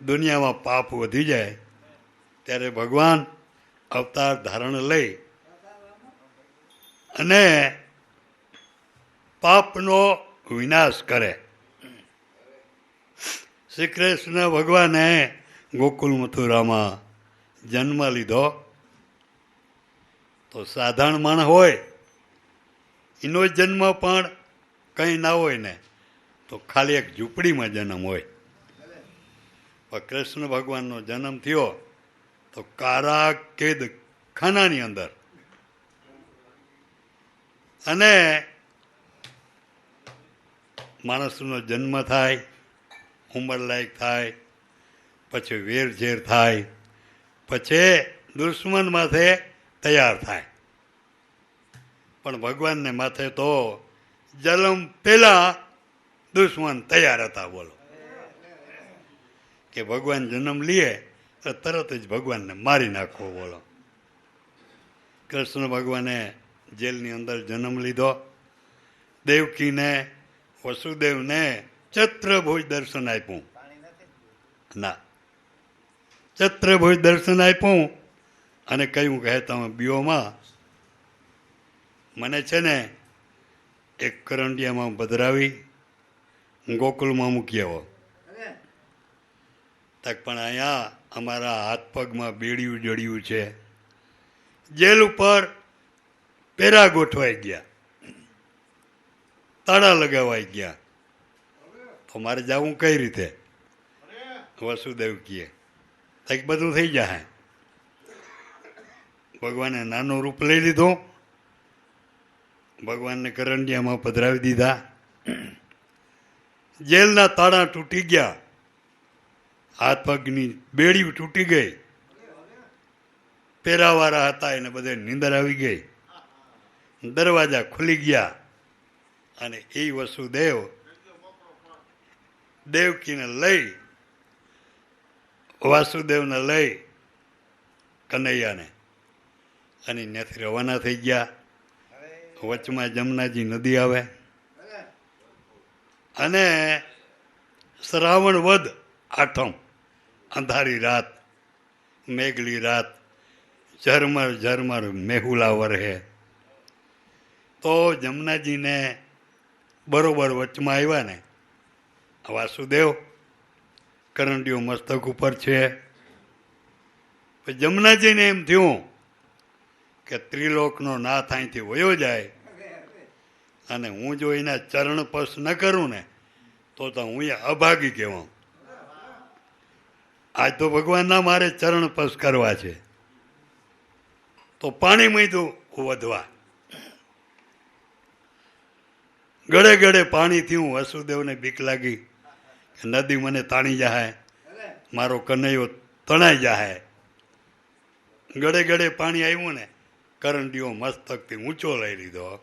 દુનિયામાં પાપ વધી જાય ત્યારે ભગવાન અવતાર ધારણ લઈ અને પાપનો વિનાશ કરે. શ્રી કૃષ્ણ ભગવાને ગોકુલ મથુરામાં જન્મ લીધો. તો સાધારણ માણસ હોય એનો જન્મ પણ કંઈ ના હોય ને તો ખાલી એક ઝૂંપડીમાં જન્મ હોય. પણ કૃષ્ણ ભગવાનનો જન્મ થયો તો કારા કેદ ખાનાની અંદર. અને માણસનો જન્મ થાય, ઉંમરલાયક થાય, પછી વેરઝેર થાય, પછી દુશ્મન માથે તૈયાર થાય. પણ ભગવાનને માથે તો જન્મ પહેલા દુશ્મન તૈયાર હતા. બોલો કે ભગવાન જન્મ લે તો તરત જ ભગવાનને મારી નાખવો. બોલો કૃષ્ણ ભગવાને જેલની અંદર જન્મ લીધો. દેવકીને વસુદેવને ચત્રભુજ દર્શન આપ્યું. ના, ચત્રભુજ દર્શન આપ્યું અને કહ્યું કે તમે બીઓમાં મને છે ને એક કરંડિયામાં પધરાવી ગોકુલમાં મૂકી આવો. તક પણ અહીંયા અમારા હાથ પગમાં બેડિયું જડ્યું છે. જેલ ઉપર પેરા ગોઠવાઈ ગયા, તાળા લગાવાઈ ગયા, તો મારે જવું કઈ રીતે? વસુદેવ કહે કંઈક બધું થઈ જાય. ભગવાને નાનું રૂપ લઈ લીધું, ભગવાનને કરંડિયામાં પધરાવી દીધા. જેલના તાળા તૂટી ગયા, હાથ પગની બેડી તૂટી ગઈ, પેરાવાળા હતા એને બધે નીંદર આવી ગઈ, દરવાજા ખુલી ગયા. અને એ વસુદેવ દેવકીને લઈ, વાસુદેવને લઈ કનૈયાને અને ત્યાંથી રવાના થઈ ગયા. વચમાં જમનાજી નદી આવે અને શ્રાવણ વદ આઠમ, અંધારી રાત, મેઘલી રાત, ઝરમર ઝરમર મેહુલા વરહે. તો જમનાજીને બરોબર વચમાં આવ્યા ને વાસુદેવ, કરંડિયો મસ્તક ઉપર છે. જમનાજીને એમ થયું કે ત્રિલોકનો નાથ અહીંથી વયો જાય અને હું જો એના ચરણ સ્પર્શ ન કરું ને તો હું અભાગી કહેવાઉં. આજ તો ભગવાનના મારે ચરણ સ્પર્શ કરવા છે. તો પાણી માંડ્યું વધવા, ગળે ગળે પાણી થયું. વસુદેવને બીક લાગી કે નદી મને તાણી જાય, મારો કનૈયો તણાઈ જાય. ગળે ગળે પાણી આવ્યું ને કરંડિયો મસ્તકથી ઊંચો લઈ લીધો.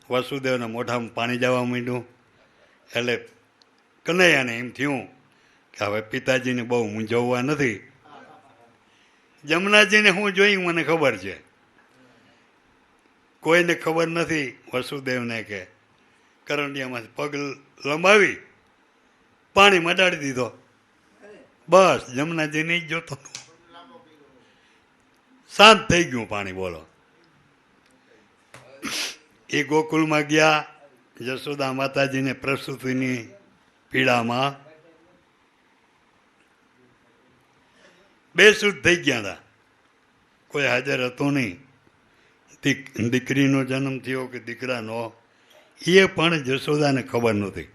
વસુદેવના મોઢામાં પાણી જવા માંડ્યું. એટલે કનૈયાને એમ થયું કે હવે પિતાજીને બહુ મૂંઝવવા નથી. જમનાજીને હું જોઈ મને ખબર છે, કોઈને ખબર નથી. વસુદેવને કે કરંડિયામાંથી પગ લંબાવી પાણીમાં ડાળી દીધો. બસ જમનાજી નહીં જોતો, શાંત થઈ ગયું પાણી. બોલો એ ગોકુલમાં ગયા. જશોદા માતાજીને પ્રસૂતિની પીડામાં બેસુધ થઈ ગયા હતા, કોઈ હાજર હતું નહીં. દીકરીનો જન્મ થયો કે દીકરાનો એ પણ જશોદાને ખબર નહોતી.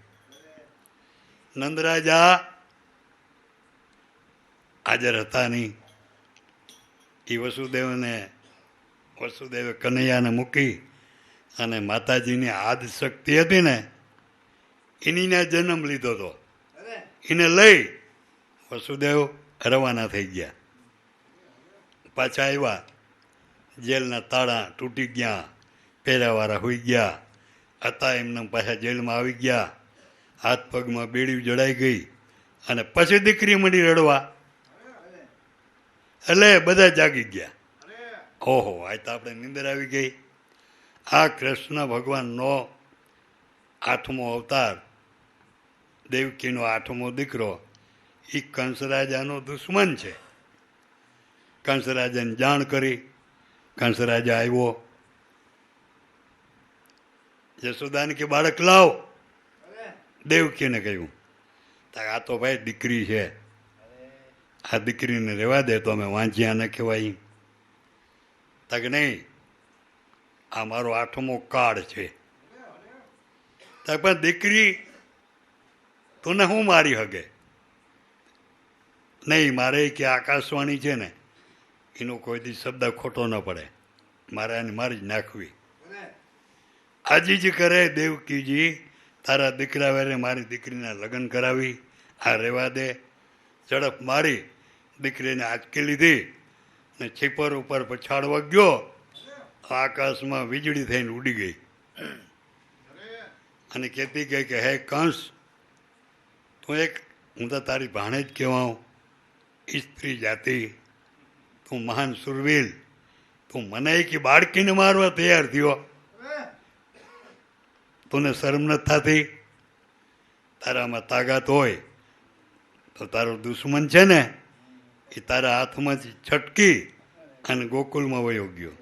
નંદરાજા હાજર હતા નહીં. એ વસુદેવે કનૈયાને મૂકી અને માતાજીની આદ શક્તિ હતી ને એનીને જન્મ લીધો હતો. એને લઈ વસુદેવ રવાના થઈ ગયા. પાછા આવ્યા, જેલના તાળા તૂટી ગયા, પેરાવાળા હોઈ ગયા હતા. એમને પાછા જેલમાં આવી ગયા, હાથ પગમાં બેડી જડાઈ ગઈ અને પછી દીકરી મળી રડવા. એટલે બધા જાગી ગયા. ઓહો, આ તો આપણે નીંદર આવી ગઈ. આ કૃષ્ણ ભગવાનનો 8મો અવતાર, દેવકીનો 8મો દીકરો, એ કંસરાજાનો દુશ્મન છે. કંસરાજાને જાણ કરી. કંસરાજા આવ્યો. જશોદાને કે બાળક લાવ. દેવકીને કહ્યું આ તો ભાઈ દીકરી છે, આ દીકરીને રહેવા દે તો અમે વાંચ્યા ન કહેવાય. તક નહીં, આ મારો 8મો કાળ છે. તક પણ દીકરી તું હું મારી હગે નહીં. મારે કે આકાશવાણી છે ને એનો કોઈ દી શબ્દ ખોટો ન પડે, મારે આને મારી જ નાખવી. આજી જ કરે દેવકીજી, તારા દીકરા વેરે મારી દીકરીના લગ્ન કરાવી, આ રહેવા દે. ઝડપ મારી દીકરીને આંચકી લીધી ને છીપર ઉપર પછાડવા ગયો. આકાશમાં વીજળી થઈને ઉડી ગઈ અને કહેતી ગઈ કે હે કંસ, તું હું તો તારી ભાણે જ કહેવાઉં, સ્ત્રી જાતિ, તું મહાન સુરવીર, તું મને કે બાળકીને મારવા તૈયાર થયો. તુને શરમ નથી થતી? તારામાં તાકાત હોય તો તારો દુશ્મન છે ને એ તારા હાથમાંથી છટકી અને ગોકુલમાં વયો ગયો.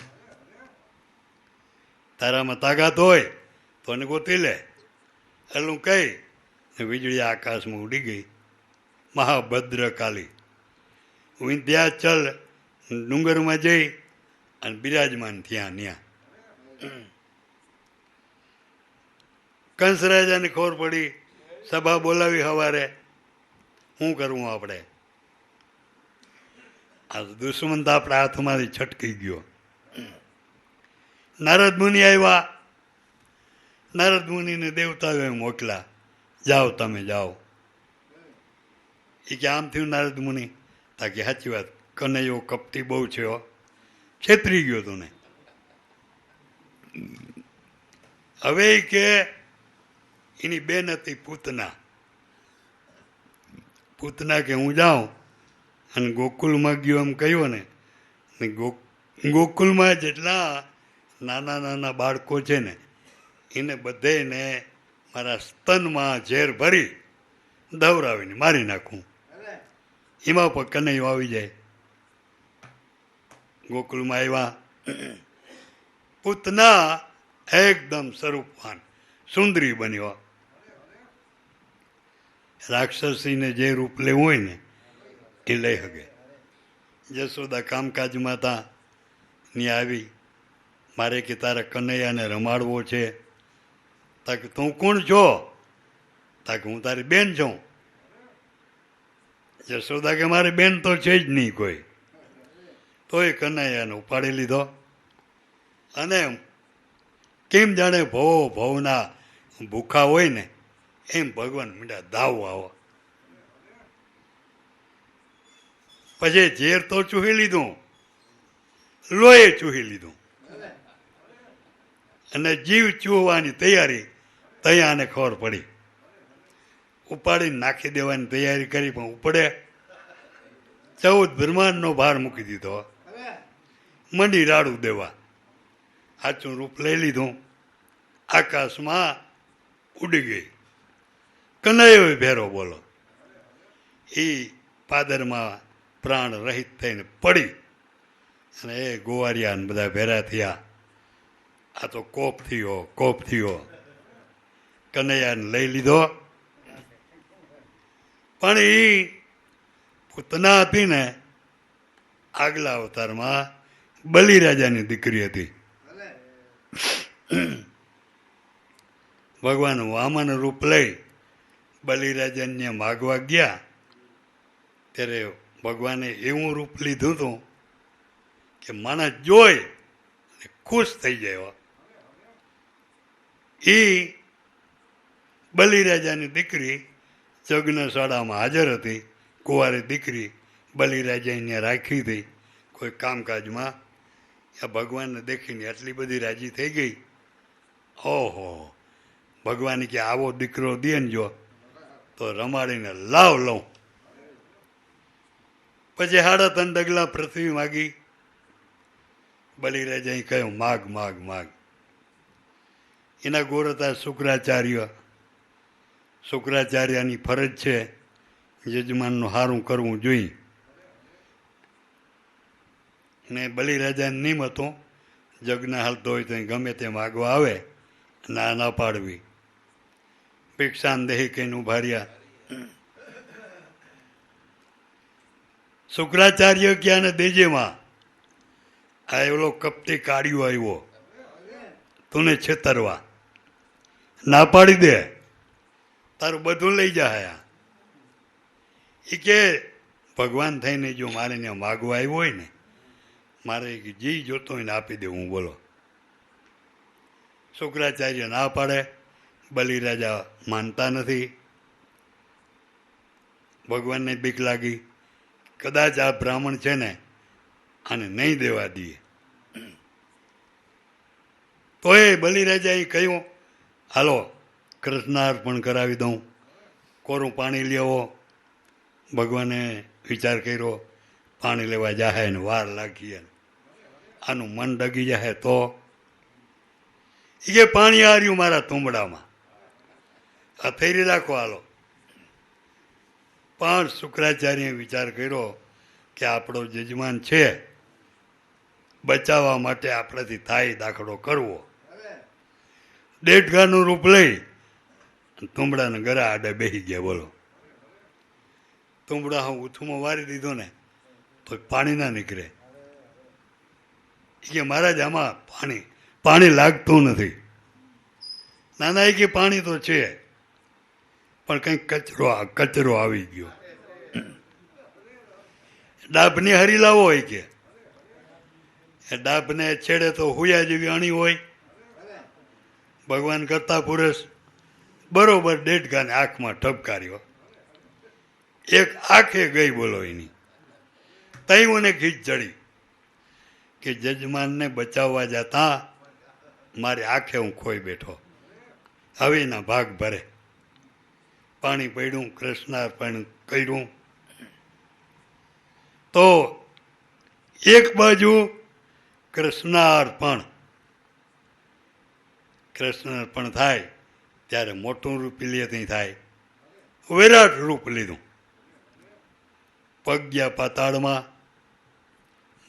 તારામાં તાકાત હોય તો એને ગોતી લે. એટલું કહી વીજળી આકાશમાં ઉડી ગઈ. મહાભદ્રકાલી વિંધ્યાચલ ડુંગરમાં જઈ અને બિરાજમાન થયા. ન્યા કંસરાજાને ખબર પડી, સભા બોલાવી સવારે. શું કરવું આપણે? આ દુશ્મન તો આપણા હાથમાંથી છટકી ગયો. નારદ મુનિ આવ્યા. નારદ મુનિને દેવતાઓએ મોકલા, જાઓ તમે જાઓ. એ કે આમ થયું નારદ મુનિ? તાકી સાચી વાત, કનૈયો કપટી બહુ છે, છેતરી ગયો તું ને. હવે કે એની બેન હતી પૂતના. પૂતના કે હું જાઉં અને ગોકુલમાં ગયો એમ કહ્યું ને, ગોકુલમાં જેટલા નાના નાના બાળકો છે ને એને બધેને મારા સ્તનમાં ઝેર ભરી દવરાવીને મારી નાખું. એમાં પણ કનૈયો આવી જાય. ગોકુલમાં આવ્યા. પૂતના એકદમ સ્વરૂપવાન સુંદરી બન્યો. રાક્ષસીને જે રૂપ લેવું હોય ને એ લઈ શકે. જશોદા કામકાજમાં હતા, ત્યાં આવી. મારે કે તારા કનૈયાને રમાડવો છે. તાકે તું કોણ છો? તાકે હું તારી બેન છું. જશોદા કે મારી બેન તો છે જ નહીં કોઈ. તોય કનૈયાને ઉપાડી લીધો અને કેમ જાણે ભવના ભૂખા હોય ને એમ ભગવાન મીંડા દાવ આવો. પછી ઝેર તો ચૂહી લીધું, લોહી ચૂહી લીધું અને જીવ ચૂહવાની તૈયારી. તૈયાને ખબર પડી, ઉપાડીને નાખી દેવાની તૈયારી કરી, પણ ઉપડે 14 બ્રહ્માંડનો ભાર મૂકી દીધો. મંડી રાડું દેવા. સાચું રૂપ લઈ લીધું, આકાશમાં ઉડી ગઈ. કનૈયો ભેરો બોલો. એ પાદરમાં પ્રાણ રહિત થઈને પડી અને એ ગોવારિયા બધા ભેરા થયા. આ તો કોપ થયો. કનૈયાને લઈ લીધો. પણ એ પૂતના હતી ને, આગલા અવતારમાં બલિરાજાની દીકરી હતી. ભગવાન વામન રૂપ લઈ બલિરાજાને માગવા ગયા ત્યારે ભગવાને એવું રૂપ લીધું હતું કે માણસ જોઈ ખુશ થઈ જાય. એ બલિરાજાની દીકરી યજ્ઞશાળામાં હાજર હતી. કુંવારી દીકરી બલિરાજાને રાખી હતી કોઈ કામકાજમાં. આ ભગવાનને દેખીને આટલી બધી રાજી થઈ ગઈ. ઓહો, ભગવાન કે આવો દીકરો દે ને જો તો રમાડીને લાવ લઉં. પછી 3.5 ડગલા પૃથ્વી માગી. બલિરાજાએ કહ્યું માગ માગ માગ. એના ગોર હતા શુક્રાચાર્ય. શુક્રાચાર્યની ફરજ છે યજમાનનું સારું કરવું જોઈએ. ને બલિરાજાને નિયમ હતો, જગ્ન હાલતો હોય તો ગમે તે માગવા આવે ના પાડવી. ભિક્ષાન દેહી કહીને ઉભા રહ્યા. શુક્રાચાર્ય ક્યાં ને દેજેમાં આ એવલો કપટી કાઢ્યો આવ્યો તુને છેતરવા, ના પાડી દે, તારું બધું લઈ જાય. એ કે ભગવાન થઈને જો મારે ને માગવા આવ્યો હોય ને, મારે જી જોતો હોય ને આપી દેવું. બોલો, શુક્રાચાર્ય ના પાડે, બલિરાજા માનતા નથી. ભગવાનને બીક લાગી, કદાચ આ બ્રાહ્મણ છે ને આને નહીં દેવા દઈએ. તો એ બલિરાજાએ કહ્યું, હાલો કૃષ્ણાર્પણ કરાવી દઉં, કોરું પાણી લેવો. ભગવાને વિચાર કર્યો, પાણી લેવા જાહે ને વાર લાગી, આનું મન ડગી જાય તો એ કે પાણી હાર્યું મારા તુંબડામાં, આ થેરી રાખો હાલો. પણ શુક્રાચાર્યએ વિચાર કર્યો કે આપણો યજમાન છે, બચાવવા માટે આપણાથી થાય દાખલો કરવો. દેડકાનું રૂપ લઈ તુંબડાને ગરા આડે બેસી ગયા. બોલો, તુંબડા હું ઉથુમો વારી દીધો ને તો પાણી ના નીકળે. કે મહારાજ આમાં પાણી લાગતું નથી. નાના એ કે પાણી તો છે પણ કંઈક કચરો આવી ગયો. ડાભને હરી લાવો હોય કે ડાભને છેડે તો હુયા જેવી અણી હોય. ભગવાન કરતા પુરુષ બરોબર દેડકાને આંખમાં ઠપકાર્યો, એક આંખે ગઈ. બોલો, એની તઈ મને ખીચ ચડી કે જજમાનને બચાવવા જતા મારી આંખે હું ખોઈ બેઠો. હવે એના ભાગ ભરે. પાણી પડ્યું, કૃષ્ણાર્પણ કર્યું. તો એક બાજુ કૃષ્ણાર્પણ થાય ત્યારે મોટું રૂપ લે નહીં થાય, વિરાટ રૂપ લીધું. પગ ગયા પાતાળમાં,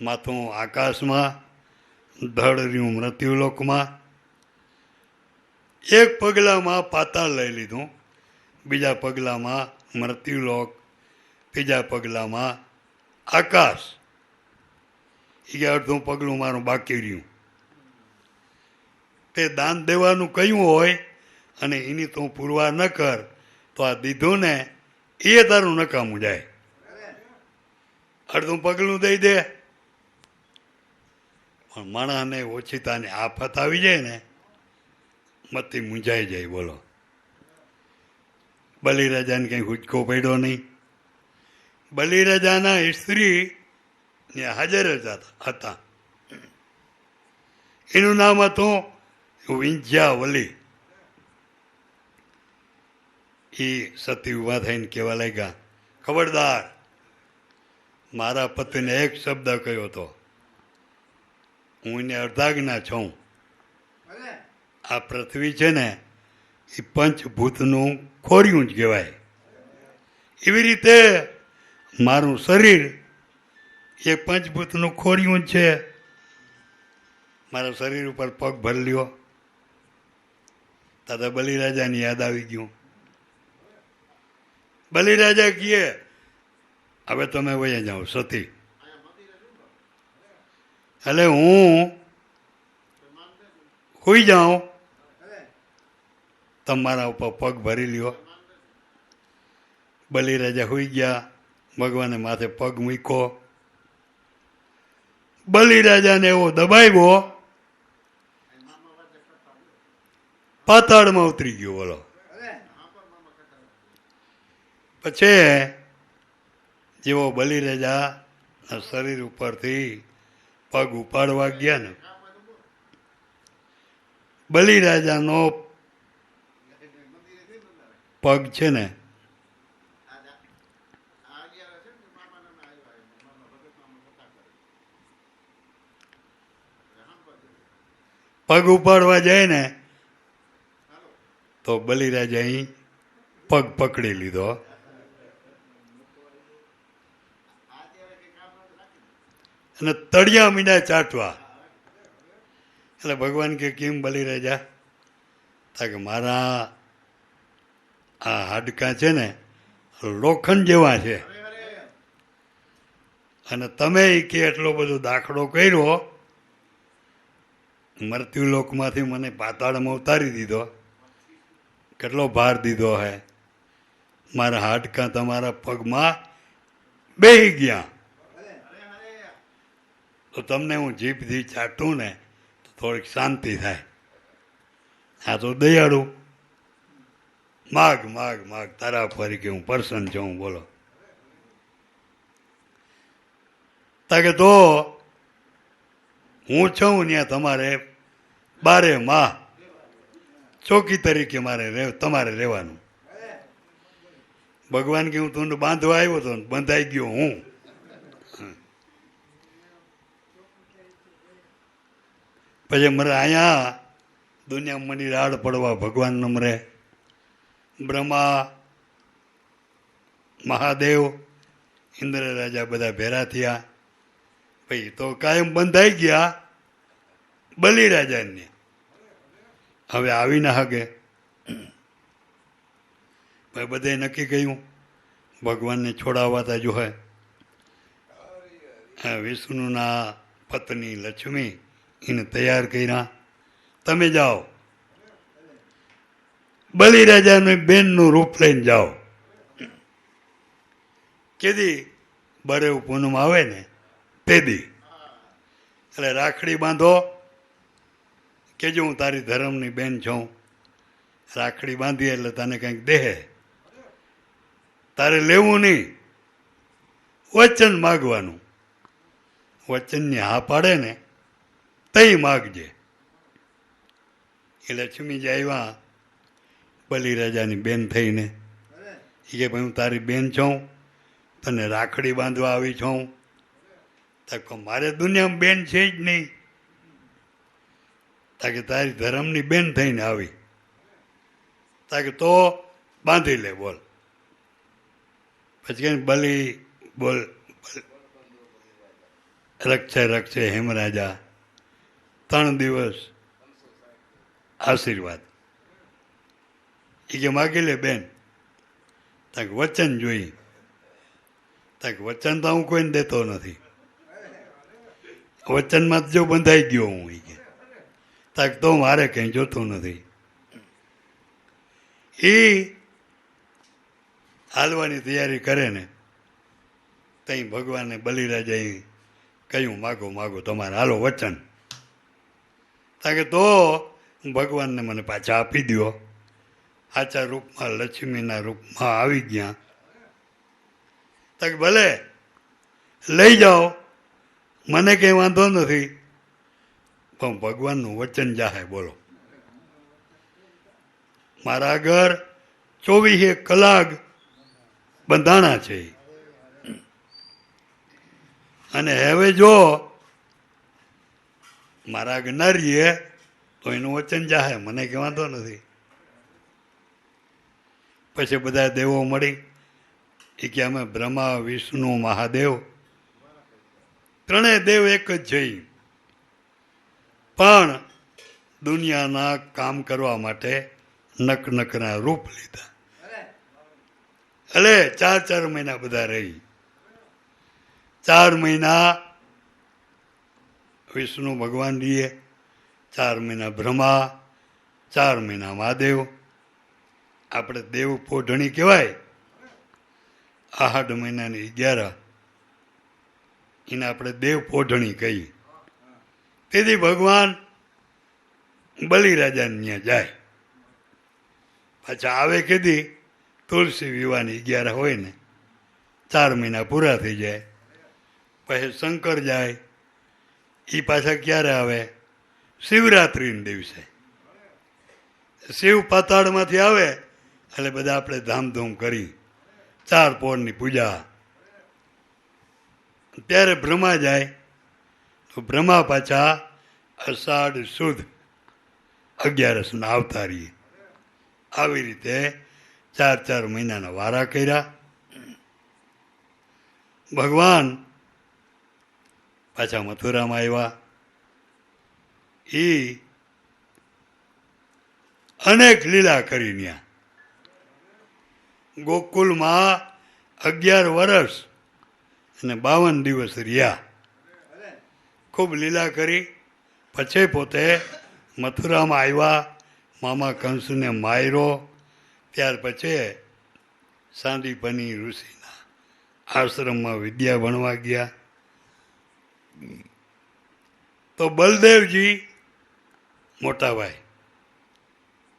માથું આકાશમાં, ધડ રહ્યું મૃત્યુલોકમાં. એક પગલામાં પાતાળ લઈ લીધું, બીજા પગલામાં મૃત્યુલોક, ત્રીજા પગલામાં આકાશ. એ અડધું પગલું મારું બાકી રહ્યું. તે દાન દેવાનું કહ્યું હોય અને એની તું પુરવાર ન કર તો આ દીધું ને એ તારું નકામું જાય. અડધું પગલું દઈ દે, પણ માણસને ઓછીતાની આફત આવી જાય ને મતી મૂંઝાઈ જાય. બોલો, બલિરાજાને કંઈ હુચકો પડ્યો નહીં. બલિરાજાના સ્ત્રી ને હાજર જ હતા. એનું નામ હતું વિંધ્યાવલી. એ સતી ઉભા થઈને કહેવા લાગ્યા, ખબરદાર, મારા પતિને એક શબ્દ કહ્યો હતો, હું એને અર્ધાજ્ઞા છું. આ પૃથ્વી છે ને એ પંચભૂતનું ખોર્યું જ કહેવાય. એવી રીતે મારું શરીર એ પંચભૂતનું ખોર્યું જ છે. મારા શરીર ઉપર પગ ભરી લ્યો. દાદા બલિરાજાની યાદ આવી ગયું. બલિરાજા કહે, હવે તમે વયા જાઓ સતી. એટલે હું હોઈ જાઉં, તમારા ઉપર પગ ભરી લ્યો. બલિરાજા હોઈ ગયા, ભગવાને માથે પગ મૂક્યો. બલિરાજાને એવો દબાવ્યો, પાતાળમાં ઉતરી ગયો. બોલો, પછી જેવો બલિરાજાના શરીર ઉપરથી પગ ઉપાડવા ગયા ને, બલિરાજાનો પગ છે ને પગ ઉપાડવા જાય ને તો બલિરાજાએ પગ પકડી લીધો. અને તળિયા મીંડા ચાટવા. એટલે ભગવાન કે કેમ બલી રાજા? કે મારા આ હાડકાં છે ને લોખંડ જેવા છે, અને તમે કે એટલો બધો દાખલો કર્યો, મૃત્યુલોકમાંથી મને પાતાળમાં ઉતારી દીધો, કેટલો ભાર દીધો હે, મારા હાડકાં તમારા પગમાં બેહી ગયા, તો તમને હું જીભથી ચાટું ને તો થોડીક શાંતિ થાય. આ તો દયાળુ, માગ માગ માગ તારા ફરી કે હું પ્રસન્ન છું. બોલો. તાકે તો હું છું ત્યાં તમારે 12 માહ ચોકી તરીકે તમારે રહેવાનું. ભગવાન કે હું તમને બાંધવા આવ્યો હતો ને બંધાઈ ગયો હું. પછી મરે અહીંયા દુનિયા મની રાડ પડવા ભગવાન નમરે. બ્રહ્મા, મહાદેવ, ઇન્દ્ર રાજા બધા ભેરા થયા. ભાઈ તો કાયમ બંધાઈ ગયા બલિરાજાને. હવે આવી ના હગે. ભાઈ બધે નક્કી કર્યું ભગવાનને છોડાવવાતા જો હે. વિષ્ણુના પત્ની લક્ષ્મી એને તૈયાર કર્યા, તમે જાઓ બલિરાજાની બેનનું રૂપ લઈને જાઓ. કેદી બરેવ પૂનમ આવે ને તેદી એટલે રાખડી બાંધો, કેજો હું તારી ધર્મની બેન છું. રાખડી બાંધી એટલે તને કંઈક દેહે. તારે લેવું નહીં, વચન માગવાનું. વચનની હા પાડે ને તઈ માગજે. એ લક્ષ્મીજી આવ્યા બલિરાજાની બેન થઈને. એ કે ભાઈ હું તારી બેન છું, તને રાખડી બાંધવા આવી છું. તો મારે દુનિયામાં બેન છે જ નહીં. તાકે તારી ધર્મની બેન થઈને આવી. તાકે તો બાંધી લે. બોલ. પછી કે બલી બોલ રક્ષે રક્ષે હેમરાજા 3 દિવસ આશીર્વાદ. એ કે માગી લે બેન. તાકે વચન જોઈ. તાકે વચન તો હું કોઈને દેતો નથી, વચનમાં જો બંધાઈ ગયો હું. એ કે તાકે તો મારે કંઈ જોતું નથી. એ હાલવાની તૈયારી કરે ને તઈ ભગવાને બલિરાજાએ કહ્યું માગો માગો તમારે હાલો વચન. તાકે તો ભગવાનને મને પાછા આપી દો. સાચા રૂપમાં લક્ષ્મીના રૂપમાં આવી ગયા. તાકે ભલે લઈ જાઓ, મને કંઈ વાંધો નથી, પણ ભગવાનનું વચન જાહે. બોલો. મારા ઘર 24 કલાક બંધાણા છે, અને હવે જો મારા આગળ ના રહીએ તો એનું વચન જાહે, મને કંઈ વાંધો નથી. પછી બધા દેવો મળી. એ કે અમે બ્રહ્મા, વિષ્ણુ, મહાદેવ 3 દેવ એક જ છે, પણ દુનિયાના કામ કરવા માટે નકનકના રૂપ લીધા. એટલે 4 મહિના બધા રહી. 4 મહિના વિષ્ણુ ભગવાન રહીએ, 4 મહિના બ્રહ્મા, 4 મહિના મહાદેવ. આપણે દેવ પોઢણી કહેવાય. 8 મહિનાની 11 એને આપણે દેવ પોઢણી કહીએ. તેથી ભગવાન બલિરાજાને ત્યાં જાય. પાછા આવે કેદી? તુલસી વિવાહની 11 હોય ને 4 મહિના પૂરા થઈ જાય. પછી શંકર જાય. એ પાછા ક્યારે આવે? શિવરાત્રિના દિવસે. શિવ પાતાળમાંથી આવે એટલે બધા આપણે ધામધૂમ કરી 4 પોરની પૂજા. ત્યારે બ્રહ્મા જાય તો બ્રહ્મા પાછા અષાઢ સુદ 11 આવતા રહીએ. આવી રીતે 4 મહિનાના વારા કર્યા. ભગવાન પાછા મથુરામાં આવ્યા. એ અનેક લીલા કરી ત્યાં ગોકુલમાં 11 વર્ષ અને 52 દિવસ રહ્યા. ખૂબ લીલા કરી. પછી પોતે મથુરામાં આવ્યા, મામા કંસને માર્યો. ત્યાર પછી સાંદીપની ઋષિના આશ્રમમાં વિદ્યા ભણવા ગયા. તો બલદેવજી મોટા ભાઈ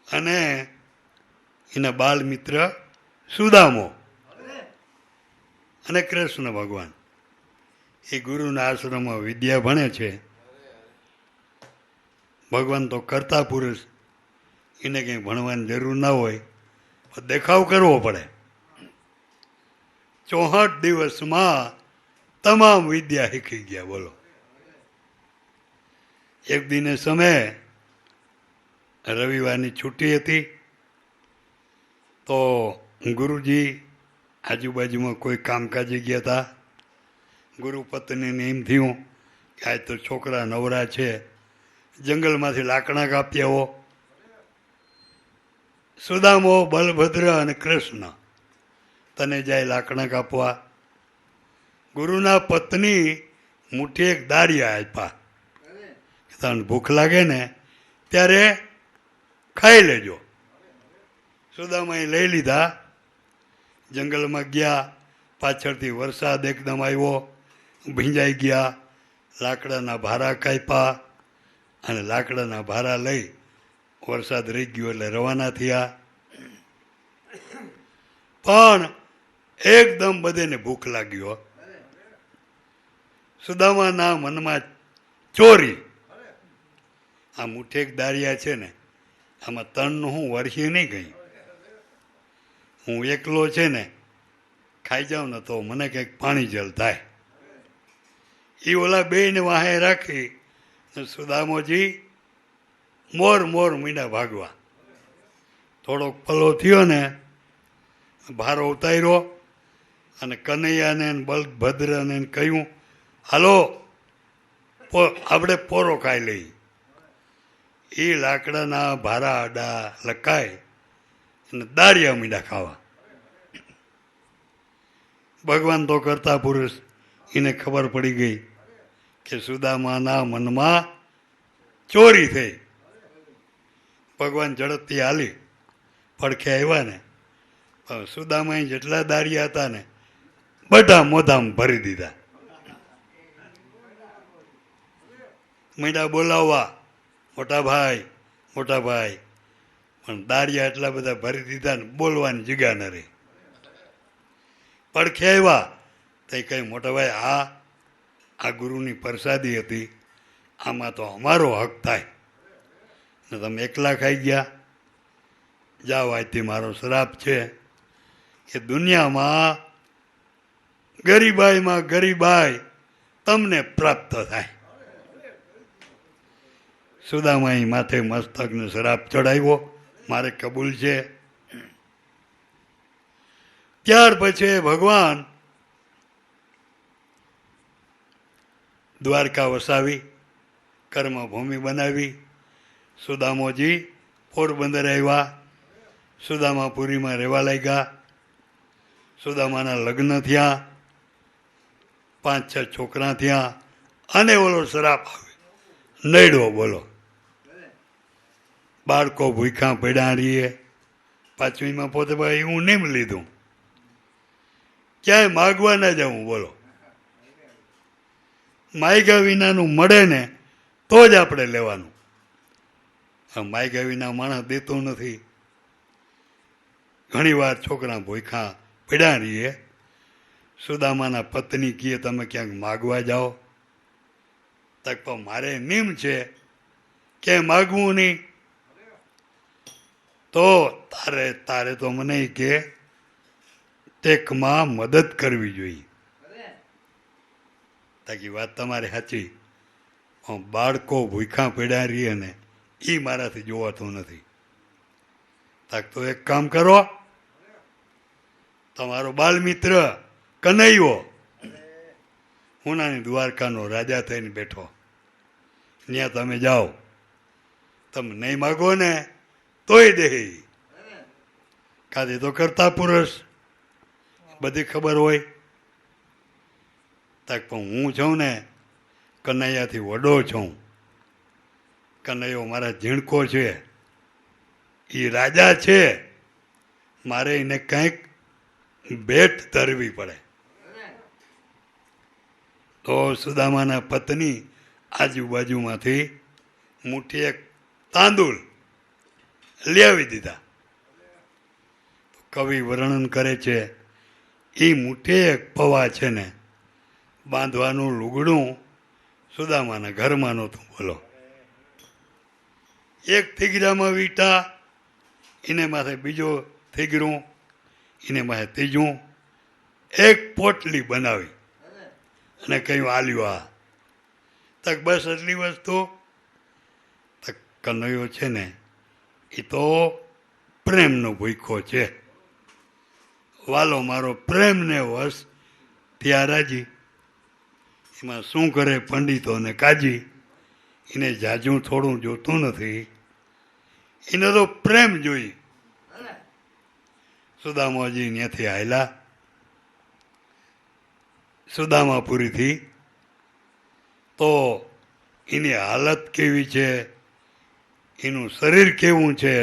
અને એના બાલ મિત્ર સુદામો અને કૃષ્ણ ભગવાન એ ગુરુના આશ્રમમાં વિદ્યા ભણે છે. ભગવાન તો કરતા પુરુષ, એને કંઈ ભણવાની જરૂર ના હોય, દેખાવ કરવો પડે. 64 દિવસમાં તમામ વિદ્યા શીખી ગયા. બોલો. એક દિને સમયે રવિવારની છુટ્ટી હતી, તો ગુરુજી આજુબાજુમાં કોઈ કામકાજે ગયા હતા. ગુરુ પત્નીને એમ થયું કે આજ તો છોકરા નવરા છે, જંગલમાંથી લાકડા કાપી આવો. સુદામો, બલભદ્ર અને કૃષ્ણ તને જાય લાકડા કાપવા. ગુરુના પત્ની મુઠ્ઠી એક દાળિયા આપ્યા. તને ભૂખ લાગે ને ત્યારે ખાઈ લેજો. સુદામાએ લઈ લીધા. જંગલમાં ગયા. પાછળથી વરસાદ એકદમ આવ્યો, ભીંજાઈ ગયા. લાકડાના ભારા કાપ્યા અને લાકડાના ભારા લઈ વરસાદ રહી ગયો એટલે રવાના થયા. પણ એકદમ બધાને ભૂખ લાગ્યો. સુદામાના મનમાં ચોરી. આ મુઠ્ઠેક દાળિયા છે ને, આમાં તણનું હું વરસી નહીં ગઈ. હું એકલો છે ને ખાઈ જાઉં ને તો મને કંઈક પાણી જલ થાય. એ ઓલા બેને વાહે રાખી સુદામોજી મોર મીંડા ભાગવા. થોડોક પલો થયો ને, ભારો ઉતાર્યો અને કનૈયાને બલભદ્રને કહ્યું, હાલો આપણે પોરો ખાઈ લઈ. એ લાકડાના ભારા આડા લકાય અને દાળિયા મીંડા ખાવા. ભગવાન તો કરતા પુરુષ, એને ખબર પડી ગઈ કે સુદામાના મનમાં ચોરી થઈ. ભગવાન ઝડપથી હાલી પડખે આવ્યા ને, સુદામાએ જેટલા દાળિયા હતા ને બધા મોઢામાં ભરી દીધા. મીંડા બોલાવવા, મોટા ભાઈ. પણ દાળિયા એટલા બધા ભરી દીધા ને બોલવાની જગ્યા ન રહી. પડખે આવ્યા તો કઈ, મોટા ભાઈ આ ગુરુની પ્રસાદી હતી, આમાં તો અમારો હક થાય ને તમે એકલા ખાઈ ગયા. જાઓ, આજથી મારો શ્રાપ છે કે દુનિયામાં ગરીબાઈમાં ગરીબાઈ તમને પ્રાપ્ત થાય. સુદામાએ માથે મસ્તકને શ્રાપ ચડાવ્યો, મારે કબૂલ છે. ત્યાર પછી ભગવાન દ્વારકા વસાવી, કર્મભૂમિ બનાવી. સુદામોજી પોરબંદર આવ્યા. સુદામાપુરીમાં રહેવા લાગ્યા. સુદામાના લગ્ન થયા, 5-6 છોકરા થયા અને ઓલો શ્રાપ આવે નડ્યો. બોલો. બાળકો ભૂખ્યા પડ્યા રહીએ. પાંચમીમાં પોતે ભાઈ હું નિમ લીધું, ક્યાંય માગવા ના જવું. બોલો. માગ્યા વિનાનું મળે ને તો જ આપણે લેવાનું. માગ્યા વિના માણસ દેતો નથી. ઘણી વાર છોકરા ભૂખ્યા પડ્યા રહીએ. સુદામાના પત્ની કહે, તમે ક્યાંક માગવા જાઓ. તક તો મારે નિયમ છે કે માગવું નહીં. તો તારે તો મને કે ટેકમાં મદદ કરવી જોઈએ. તાકી વાત તમારી સાચી, બાળકો ભૂખ્યા પડ્યા રહીએ ને એ મારાથી જોવાતું નથી. તાક તો એક કામ કરો, તમારો બાલ મિત્ર કનૈયો હુનાની દ્વારકાનો રાજા થઈને બેઠો. ત્યાં તમે જાઓ, તમે નહીં માગો ને તોય દે. કાદી તો કરતા પુરુષ, બધી ખબર હોય. તક પણ હું છું ને કનૈયાથી વડો છું. કનૈયો મારા ઝીણકો છે, એ રાજા છે, મારે એને કંઈક ભેટ ધરવી પડે. તો સુદામાના પત્ની આજુબાજુમાંથી મુઠ્ઠી એક તાંદુલ લઈ આવી દીધા. કવિ વર્ણન કરે છે, એ મુઠ્ઠી એક પૌવા છે ને બાંધવાનું લુગડું સુદામાના ઘરમાં નહોતું. બોલો, એક થીગરામાં વીટા, એને માથે બીજો થીગરું, એને માથે ત્રીજું, એક પોટલી બનાવી અને કહ્યું આલ્યું આ. તક બસ એટલી વસ્તુ. તક કનૈયો છે ને એ તો પ્રેમનો ભૂખો છે. વાલો મારો પ્રેમને વશ ત્યાં રાજી. એમાં શું કરે પંડિતો ને કાજી, એને જાજું થોડું જોતું નથી, એને તો પ્રેમ જોઈ. સુદામાજી ત્યાંથી આવેલા સુદામાપુરીથી. તો એની હાલત કેવી છે, એનું શરીર કેવું છે,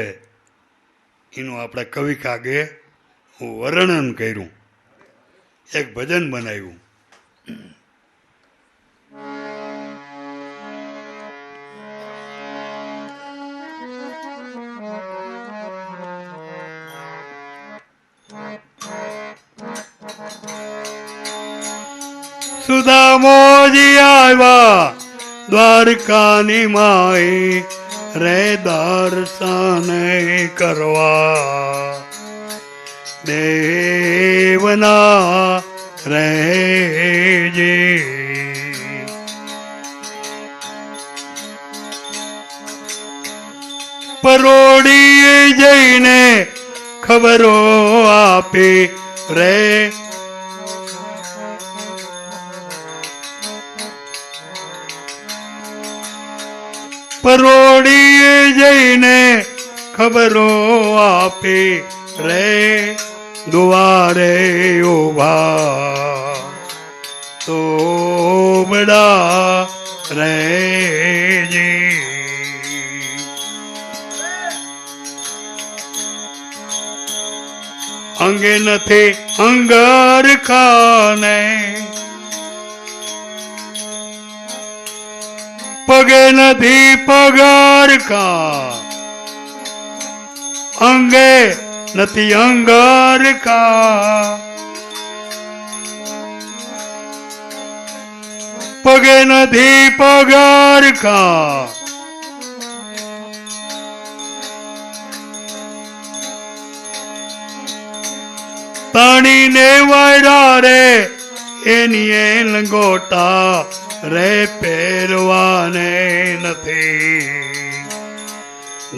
એનું આપણે કવિ કાગે વર્ણન કર્યું, એક ભજન બનાવ્યું. સુદામોજી આવ્યા દ્વારકાની માઈ રે દર્શન કરવા. દેવના રહેજે પરોડીએ જઈને ખબરો આપે રે. પરોડીએ જઈને ખબરો આપે રે. દ્વારે ઉભા તો બડા રહેજે. અંગે નથી અંગર ખાને, પગે નથી પગાર કા. અંગે નથી અંગર કા, પગે નથી પગાર કા. તાણીને વાયરા રે એની એ લંગોટા રે પહેરવાને નથી.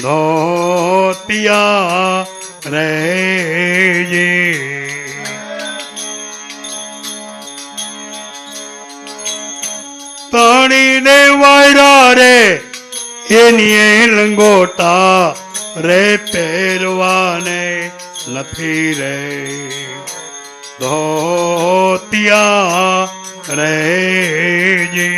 ધોતિયા રહેજે. તાણીને વાયરા રે એની એ લંગોટા રે પહેરવાને નથી રે. ધોતિયા રહેજે.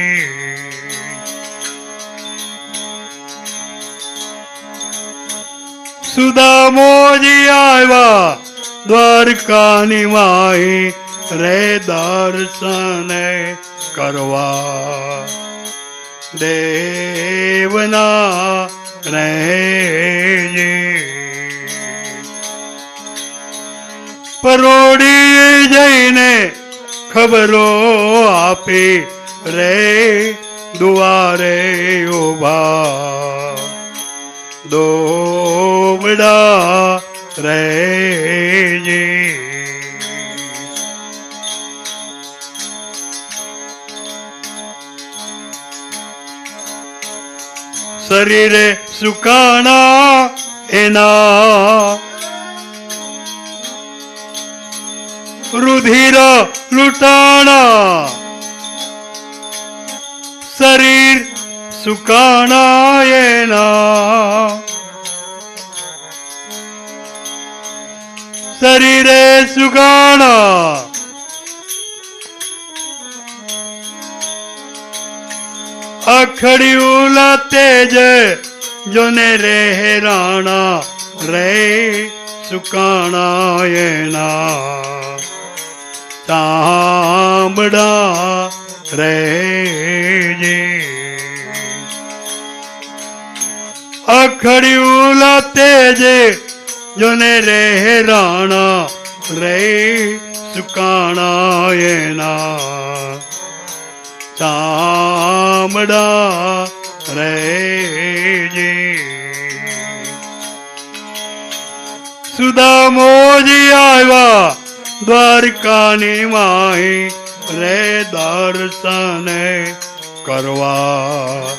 સુદામોજી આવ્યા દ્વારકાની માઈ રે દર્શન કરવા. દેવના રહેજે. પરોડીએ જઈને ખબરો આપી રે. દ્વારે ઉભા દોબડા રહેજે. શરીરે સુકાણા એના, રુધિર લૂંટાણા. શરીર સુકાણા એના, શરીરે સુકાણા અખડ્યું તેજ જોને રે રાણા રે સુકાણા એના ચામડા રે જે અખડ્યું તેજ જોને રે રાણા રે સુકાણા એના ચામડા રે જે સુદામોજી આવ્યા દ્વારકાની માહી રે દર્શન કરવા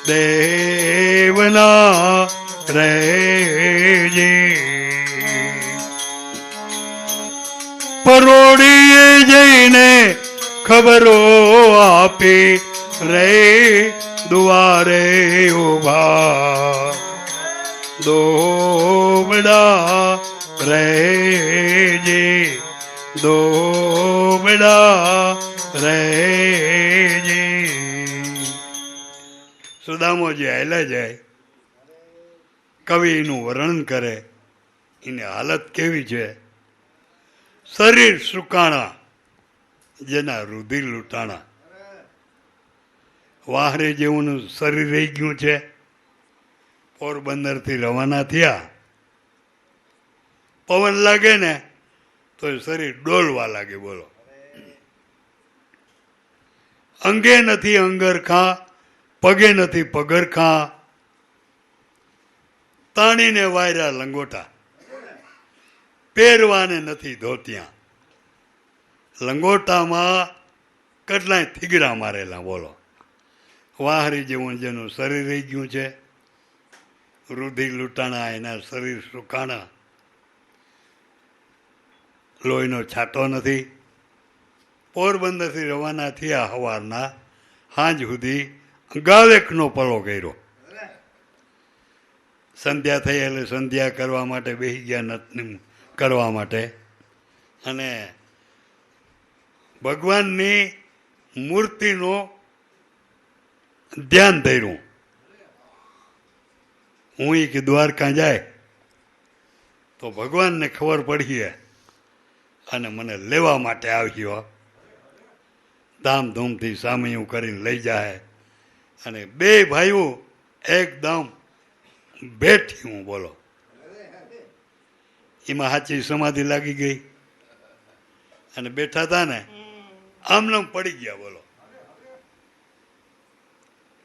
દેવના રે જે પરોડીએ જઈને ખબરો આપી રે દ્વારે ઉભા દોબડા રે જે દોબડા રે જે સુદામોજી હાલ્યા જાય કવિનું વર્ણન કરે એની હાલત કેવી છે. શરીર સુકાણા જેના રુધિર લૂંટાણા, વાહરે જેવું શરીર રહી ગયું છે. પોરબંદરથી રવાના થયા, પવન લાગે ને તો શરીર ડોલવા લાગે. બોલો, અંગે નથી અંગરખા, પગે નથી પગરખા, તાણીને વાયરા લંગોટા, પહેરવાને નથી ધોતિયા. લંગોટામાં કેટલાય થીગડા મારેલા. બોલો, વાહરી જેવું જેનું શરીર રહી ગયું છે, રુધિર લૂંટાણા, એના શરીર સુકાણા, લોહીનો છાંટો નથી. પોરબંદરથી રવાના થયા સવારના, સાંજ સુધી ગાવેકનો પલો કર્યો. સંધ્યા થઈ એટલે સંધ્યા કરવા માટે બેસી ગયા નતની કરવા માટે, અને ભગવાનની મૂર્તિનો ધ્યાન ધર્યું. હું કે દ્વારકા જાય તો ભગવાનને ખબર પડીએ અને મને લેવા માટે આવ્યો. ધામધૂમથી સામયું કરીને લઈ જાય, અને બે ભાઈઓ એકદમ બેઠ્યું. બોલો, એમાં સાચી સમાધિ લાગી ગઈ અને બેઠા હતા ને આમનામ પડી ગયા. બોલો,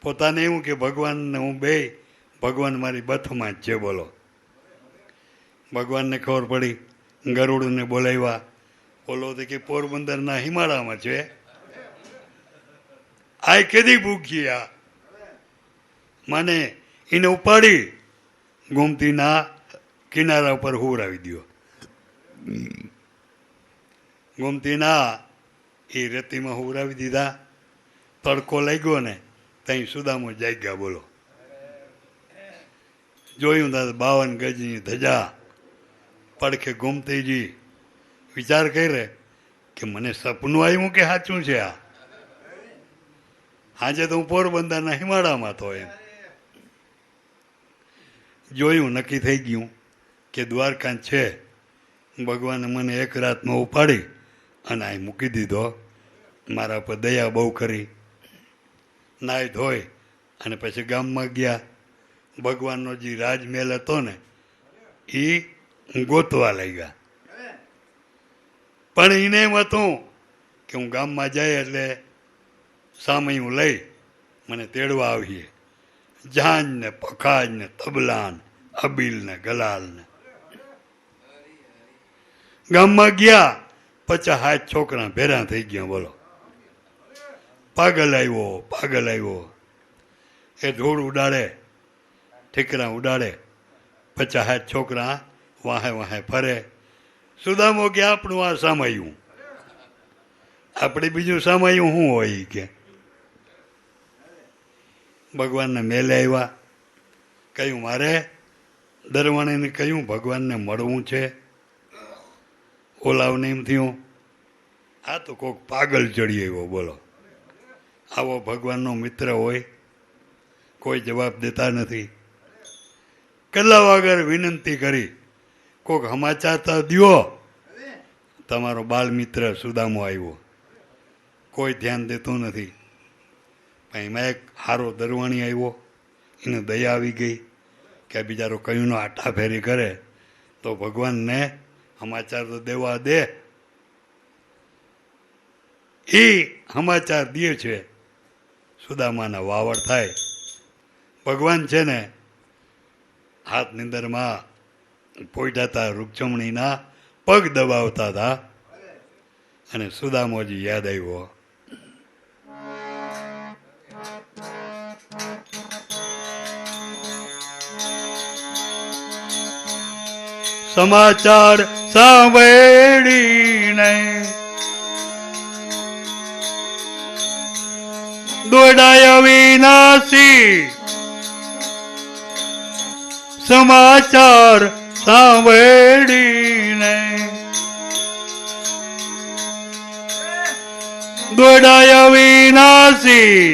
પોતાને એવું કે ભગવાનને હું બે, ભગવાન મારી બથમાં જ છે. બોલો, ભગવાનને ખબર પડી, ગરુડને બોલાવ્યા. બોલો તો કે પોરબંદરના હિમાળામાં છે, આ કેદી ભૂખી આ મને એને ઉપાડી ગોમતીના કિનારા ઉપર હુવરાવી દો. ગોમતીના એ રેતીમાં હુવરાવી દીધા. તડકો લાગ્યો ને ત્યાં સુદામો જાગ્યા. બોલો, જોયું તા 52 ગજની ધજા, પડખે ગોમતીજી. વિચાર કરે કે મને સપનું આવ્યું કે સાચું છે આ? આજે તો હું પોરબંદરના હિમાળામાં તો એમ જોયું, નક્કી થઈ ગયું કે દ્વારકા છે. ભગવાને મને એક રાતમાં ઉપાડી અને અહીં મૂકી દીધો. મારા પર દયા બહુ કરી. નાહી ધોઈ અને પછી ગામમાં ગયા. ભગવાનનો જે રાજમહેલ હતો ને એ ગોતવા લાગ્યા. પણ એને એમ હતું કે હું ગામમાં જાય એટલે સામયું લઈ મને તેડવા આવીએ. જાન ને પખાજ ને તબલાન અબીલ ને ગલાલ ને. ગામમાં ગયા, 50-60 છોકરા ભેરા થઈ ગયા. બોલો, પાગલ આવ્યો, પાગલ આવ્યો. એ ધૂળ ઉડાડે, ઠીકરા ઉડાડે, 50-60 છોકરા વાહે વાહે ફરે. સુદામો કે આપણું આ સામાયું, આપણે બીજું સામાયું શું હોય કે ભગવાનને મેલે આવ્યા. કહ્યું મારે દરવાણીને કહ્યું ભગવાનને મળવું છે. ઓલાવને એમ થયું આ તો કોઈક પાગલ ચડી આવ્યો. બોલો, આવો ભગવાનનો મિત્ર હોય? કોઈ જવાબ દેતા નથી. કલાક આગળ વિનંતી કરી, કોઈક સમાચાર તો દ્યો, તમારો બાળ મિત્ર સુદામો આવ્યો. કોઈ ધ્યાન દેતું નથી. પણ એમાં એક હારો દરવાણી આવ્યો, એને દયા આવી ગઈ કે આ બિચારો કયુંનો આટાફેરી કરે તો ભગવાનને સમાચાર તો દેવા દે. એ સમાચાર દે છે. સુદામાના વાવડ થાય. ભગવાન છે ને હાથની અંદરમાં પોઈટા હતા, રૂકચમણીના પગ દબાવતા હતા. અને સુદામોજી યાદ આવ્યો. સમાચાર સાંભળીને દોડાયા વિનાશી. સમાચાર સાંભળીને દોડાયા વિનાશી.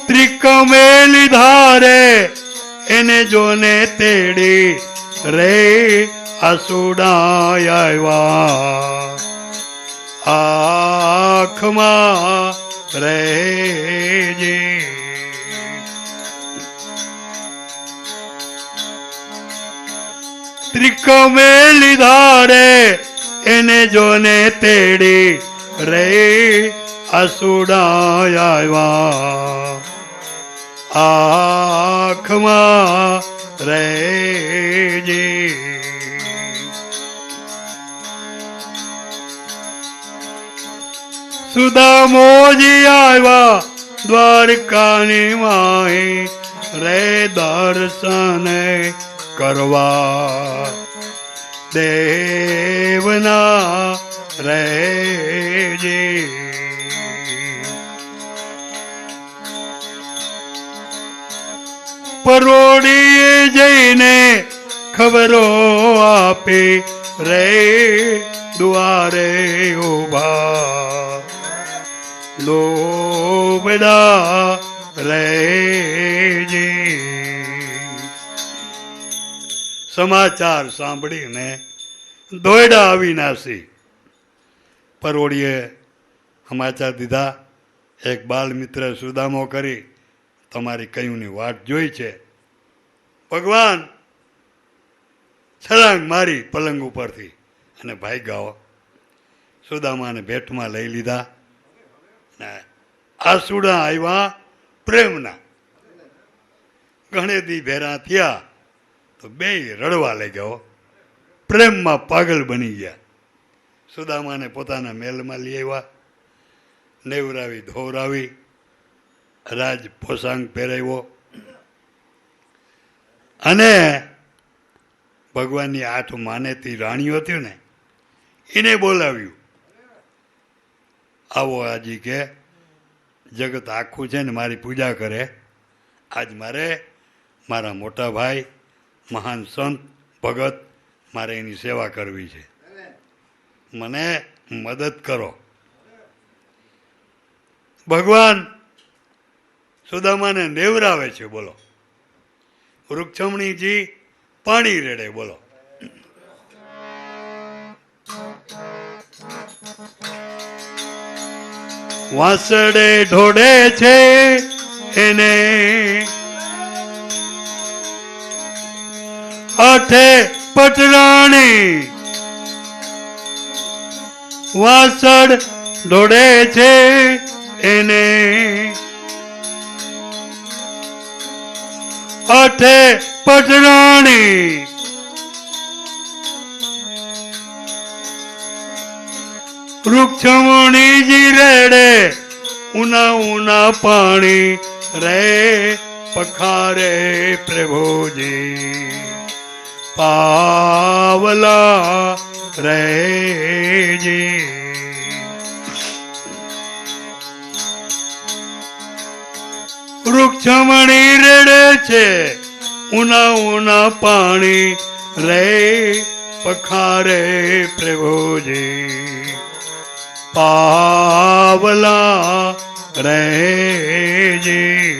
ત્રિકમેલી ધારે એને જોને તેડી રે આસુડા આવ્યા આંખમાં રેજે. ત્રિકમેલી ધારે એને જોને તેડી રે આસુડા આવ્યા આંખમાં રેજે. સુદામોજી આવ્યા દ્વારકાની માહી રે દર્શન કરવા દેવના રેજે. પરોડીએ જઈને ખબરો આપી રે દ્વારે ઉભા લોબડા રેજે. સમાચાર સાંભળીને દોયડા અવિનાશી. પરોડીએ સમાચાર દીધા, એક બાળ મિત્ર સુદામો કરી તમારી કયુંની વાટ જોઈ છે. ભગવાન છલાંગ મારી પલંગ ઉપરથી અને ભાગ્યા. સુદામાને ભેટમાં લઈ લીધા ને આસુડા આવ્યા પ્રેમના. ઘણે દી ભેરા થયા તો બે રડવા લાગ્યા. પ્રેમમાં પાગલ બની ગયા. સુદામાને પોતાના મહેલમાં લઈ આવ્યા, નેવરાવી ધોવરાવી, રાજ પોશાંગ પહેરાવ્યો અને ભગવાનની 8 માનેતી રાણીઓ હતી ને એને બોલાવ્યું. આવો આજી કે જગત આખું છે ને મારી પૂજા કરે. આજ મારે મારા મોટા ભાઈ મહાન સંત ભગત મારે એની સેવા કરવી છે, મને મદદ કરો. ભગવાન સુદામાને નેવરાવે છે. બોલો, રૂકચમણીજી પાણી રેડે. બોલો, વાસડે ઢોળે છે એને 8 પટરાણી. વાસડ ઢોળે છે એને 8 પટરાણી. રૂકચમણીજી રેડે ઉના ઉના પાણી રે પખારે પ્રભુજી પાવલા રેજી. જમણી રેડે છે ઉના ઉના પાણી રે પખારે પ્રભુજી પાવલા રહેજી.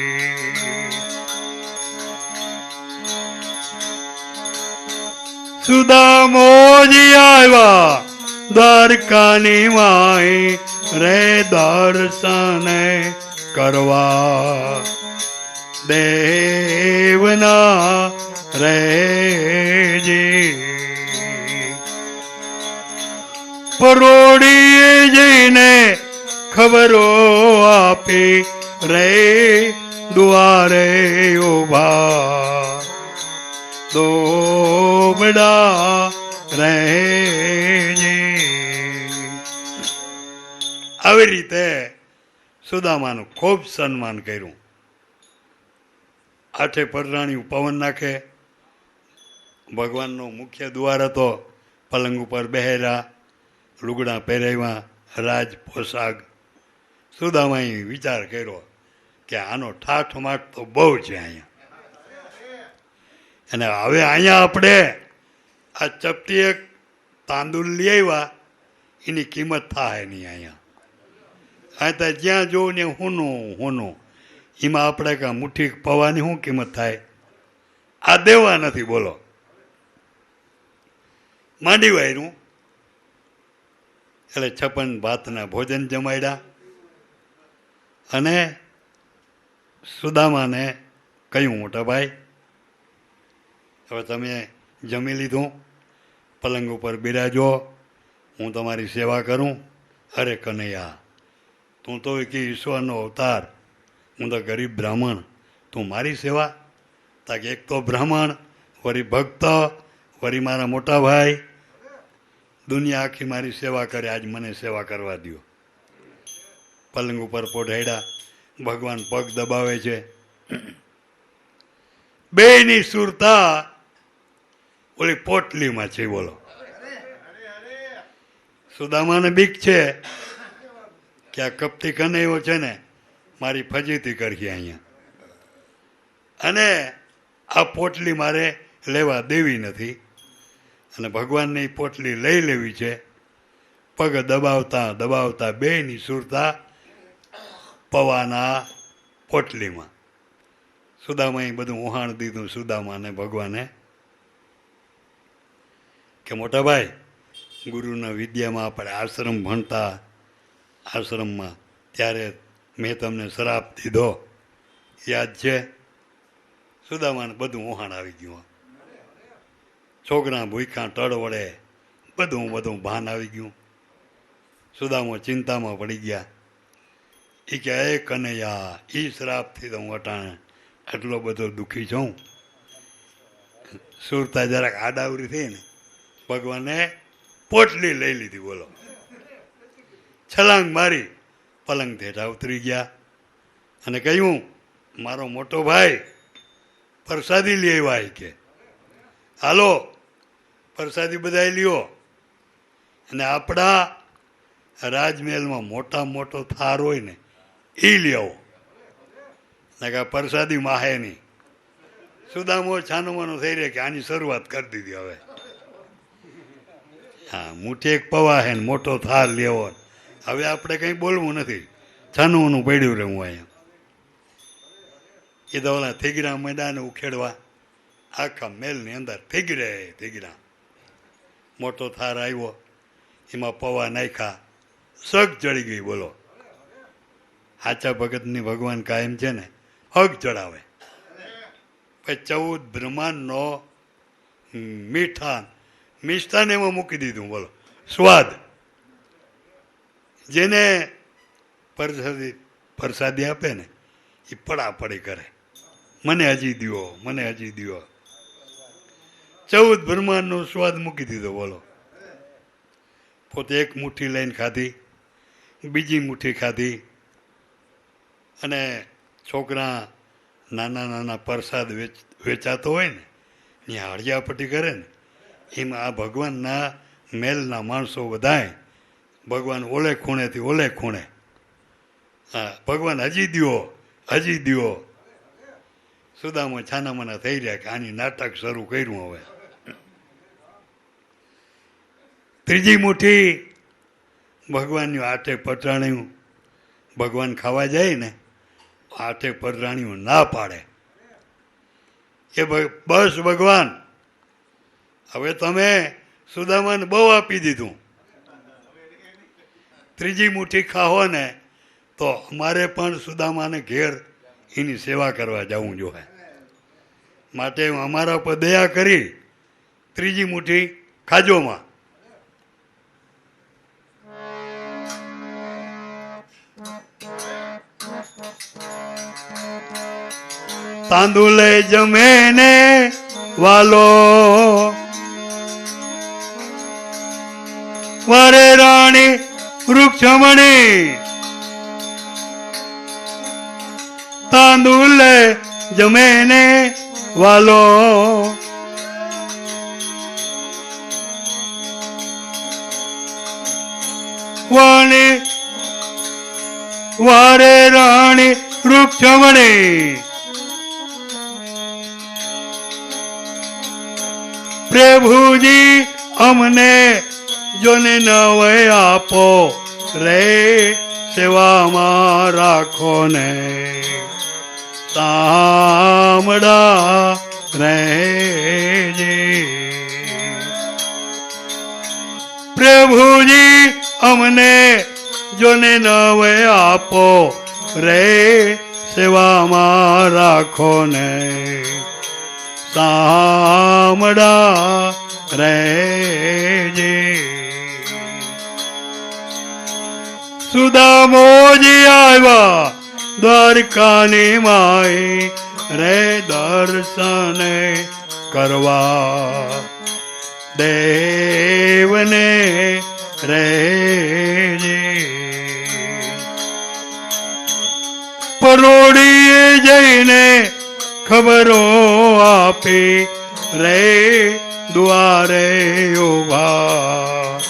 સુદામોજી આવ્યા દ્વારકાની માઈ રે દર્શન કરવા દેવના રેજી. પરોડીએ જઈને ખબરો આપી રે દ્વારે ઉભા દોબડા રેજી. આવી રીતે સુદામાનું ખૂબ સન્માન કર્યું. આઠે પરરાણીઓ પવન નાખે. ભગવાનનો મુખ્ય દ્વાર હતો. પલંગ ઉપર બેહેરા, લુગડા પહેરાવ્યા, રાજ પોશાક. સુદામાએ વિચાર કર્યો કે આનો ઠાઠ માઠ તો બહુ છે અહીંયા, અને હવે અહીંયા આપણે આ ચપટી એક તાંદુલ લઈ આવ્યા, એની કિંમત થાય નહીં અહીંયા. આ તો જ્યાં જોવું ને હોનું એમાં આપણે કાં મુઠ્ઠી પવાની શું કિંમત થાય? આ દેવા નથી. બોલો, માંડી વાયરું. એટલે 56 ભાતના ભોજન જમાડ્યા અને સુદામાને કહ્યું, મોટા ભાઈ હવે તમે જમી લીધું, પલંગ ઉપર બિરાજો, હું તમારી સેવા કરું. અરે કનૈયા, તું તો કે ઈશ્વરનો અવતાર, હું તો ગરીબ બ્રાહ્મણ, તું મારી સેવા? તાકે એક તો બ્રાહ્મણ, વળી ભક્ત, વળી મારા મોટા ભાઈ, દુનિયા આખી મારી સેવા કરે, આજ મને સેવા કરવા દો. પલંગ ઉપર પોઢાડ્યા. ભગવાન પગ દબાવે છે. બેયની સુરતા ઓલી પોટલીમાં છે. બોલો, સુદામાને બીક છે કે આ કપટી કનૈયો છે ને મારી ફજીતી કરી અહીંયા, અને આ પોટલી મારે લેવા દેવી નથી, અને ભગવાનની પોટલી લઈ લેવી છે. પગ દબાવતા દબાવતા બેયની સુરતા પવાના પોટલીમાં. સુદામાએ બધું ઉહાણ દીધું સુદામાને ભગવાને કે મોટા ભાઈ, ગુરુના વિદ્યામાં આપણે આશ્રમ ભણતા, આશ્રમમાં ત્યારે મેં તમને શ્રાપ દીધો, યાદ છે? સુદામાને બધું ઉહાણ આવી ગયું. છોકરા ભૂખ્યા ટળ વડે બધું ભાન આવી ગયું. સુદામો ચિંતામાં પડી ગયા. એ કે એ કનૈયા, એ શ્રાપથી તો હું અટાણે આટલો બધો દુઃખી છું. સુરતા જરાક આડાવરી થઈ ને ભગવાને પોટલી લઈ લીધી. બોલો, છલાંગ મારી પલંગ હેઠા ઉતરી ગયા અને કહ્યું, મારો મોટો ભાઈ પ્રસાદી લઈ આવ્યા કે હાલો પ્રસાદી બધા લ્યો, અને આપણા રાજમહેલમાં મોટો થાર હોય ને એ લેવો, પ્રસાદી માહે નહીં. સુદામો છાનોમાનો થઈ રહે કે આની શરૂઆત કરી દીધી. હવે હા, મુઠ્ઠી એક પવા હે ને મોટો થાર લેવો. હવે આપણે કંઈ બોલવું નથી, છાનોનું પડ્યું રહેવું અહીંયા. એ તો ઓલા થીગરા મેદાને ઉખેડવા આખા મેલની અંદર થીગરા મોટો થાર આવ્યો, એમાં પવા નાખ્યા, સગ ચડી ગઈ. બોલો, સાચા ભગતની ભગવાન કાયમ છે ને હગ ચડાવે. પછી 14 બ્રહ્માંડનો મિષ્ટાન એમાં મૂકી દીધું. બોલો, સ્વાદ. જેને પ્રસાદી આપે ને એ પડાપડી કરે, મને હજી દ્યો, મને હજી દ્યો. 14 બ્રહ્માંડનો સ્વાદ મૂકી દીધો. બોલો, પોતે એક મુઠ્ઠી લઈને ખાધી, બીજી મુઠ્ઠી ખાધી, અને છોકરા નાના પ્રસાદ વેચાતો હોય ને ત્યાં હળિયાપટ્ટી કરે ને એમાં આ ભગવાનના મેલના માણસો બધાય ભગવાન ઓલે ખૂણેથી ઓલે ખૂણે, હા ભગવાન હજી દ્યો, સુદામો છાનામાના થઈ રહ્યા કે આની નાટક શરૂ કર્યું. હવે ત્રીજી મુઠ્ઠી ભગવાનની આઠે પટરાણીયું ભગવાન ખાવા જાય ને આઠે પટરાણીયું ના પાડે કે બસ ભગવાન હવે તમે સુદામાને બહુ આપી દીધું, ત્રીજી મુઠ્ઠી ખાઓ ને તો અમારે પણ સુદામાને ઘેર એની સેવા કરવા જવું જોઈએ, માટે અમારા પર દયા કરી ત્રીજી મુઠ્ઠી ખાજોમાં. તાંદુલે જમે ને વાલો વારે રાણી વૃક્ષમણી, તાંદુલે જમે ને વાલો વાણી વારે રાણી વૃક્ષમણી. પ્રભુજી અમને જોને નવે આપો રે, સેવામાં રાખો ને સામડા રહેજે. પ્રભુજી અમને જોને નવે આપો રે, સેવામાં રાખો ને સામડા રહેજે. સુદામોજી આવ્યા દ્વારકાની માઈ રે, દર્શને કરવા દેવને રહેજે. પરોડીએ જઈને ખબરો આપી રે, દ્વારે ઉભા